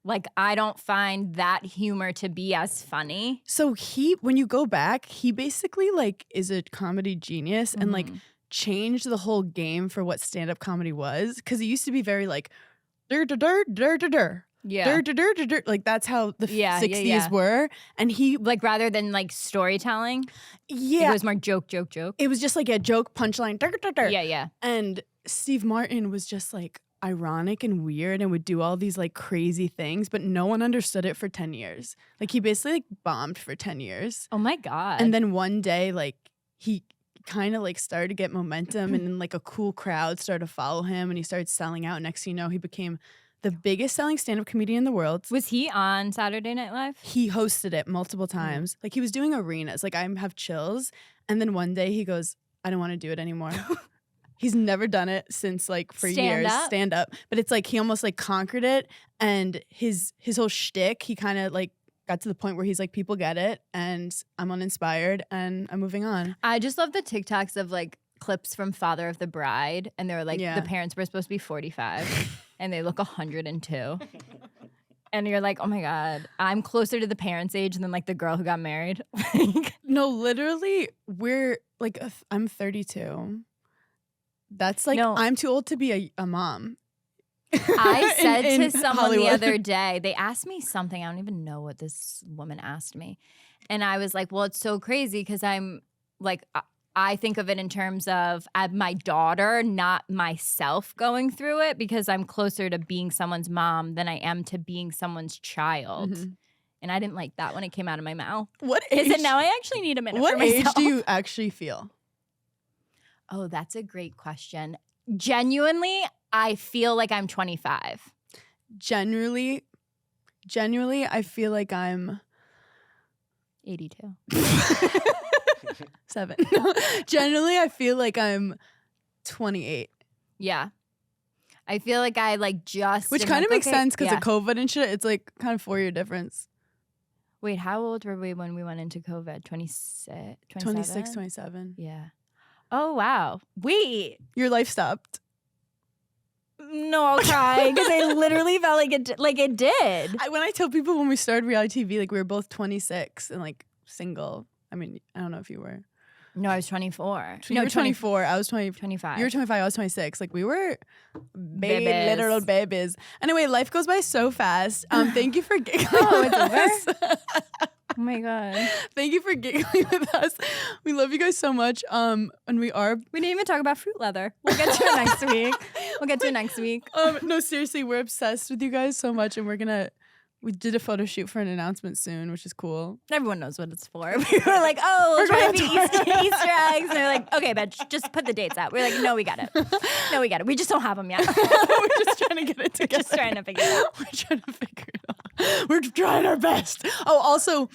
like, I don't find that humor to be as funny. So when you go back, he basically like is a comedy genius and like changed the whole game for what stand-up comedy was. Because it used to be very like, dur dur dur dur dur dur. Yeah. Dur, dur, dur, dur, dur. Like that's how the 60s were. And he like rather than like storytelling. Yeah. It was more joke. It was just like a joke punchline. Dur, dur, dur. Yeah. And Steve Martin was just like ironic and weird and would do all these like crazy things, but no one understood it for 10 years. Like he basically like bombed for 10 years. Oh my God. And then one day like he kind of like started to get momentum and then like a cool crowd started to follow him and he started selling out. Next thing you know, he became the biggest selling stand-up comedian in the world. Was he on Saturday Night Live? He hosted it multiple times. Like he was doing arenas. Like I have chills. And then one day he goes, I don't want to do it anymore. He's never done it since like for years. Stand up. But it's like he almost like conquered it. And his whole shtick, he kind of like got to the point where he's like, people get it. And I'm uninspired and I'm moving on. I just love the TikToks of like clips from Father of the Bride. And they were like, the parents were supposed to be 45. And they look 102. And you're like, oh my God, I'm closer to the parents' age than like the girl who got married. No, literally, we're like, I'm 32. That's like, no. I'm too old to be a mom. I said in to someone Hollywood. the other day, they asked me something. I don't even know what this woman asked me. And I was like, well, it's so crazy because I'm like, I think of it in terms of my daughter, not myself going through it because I'm closer to being someone's mom than I am to being someone's child. Mm-hmm. And I didn't like that when it came out of my mouth. What age? Is it now? I actually need a minute what for myself. What age do you actually feel? Oh, that's a great question. Genuinely, I feel like I'm 25. Genuinely, I feel like I'm 82. 7. Generally, I feel like I'm 28. Yeah. I feel like I like just... Which kind of makes sense because of COVID and shit. It's like kind of 4-year difference. Wait, how old were we when we went into COVID? 26? 26, 27. Yeah. Oh, wow. Wait. Your life stopped. No, I'll cry because I literally felt like it did. When I tell people when we started reality TV, like we were both 26 and like single. I mean, I don't know if you were. No, I was 24. You were 24. I was 25. You were 25. I was 26. Like we were literal babies. Anyway, life goes by so fast. Thank you for giggling. Oh, it's over? Oh my God. Thank you for giggling with us. We love you guys so much. And we didn't even talk about fruit leather. We'll get to it next week. No, seriously, we're obsessed with you guys so much and we did a photo shoot for an announcement soon, which is cool. Everyone knows what it's for. We were like, oh, we're trying to be Easter eggs. And they're like, okay, bitch, just put the dates out. We're like, no, we got it. We just don't have them yet. We're just trying to get it together. We're just trying to figure it out. We're trying to figure it out. We're trying our best. Oh, also,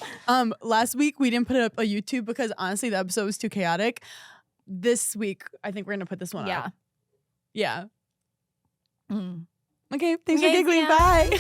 last week we didn't put it up on YouTube because honestly the episode was too chaotic. This week, I think we're going to put this one up. Yeah. Mm. Okay, thanks for giggling. Bye.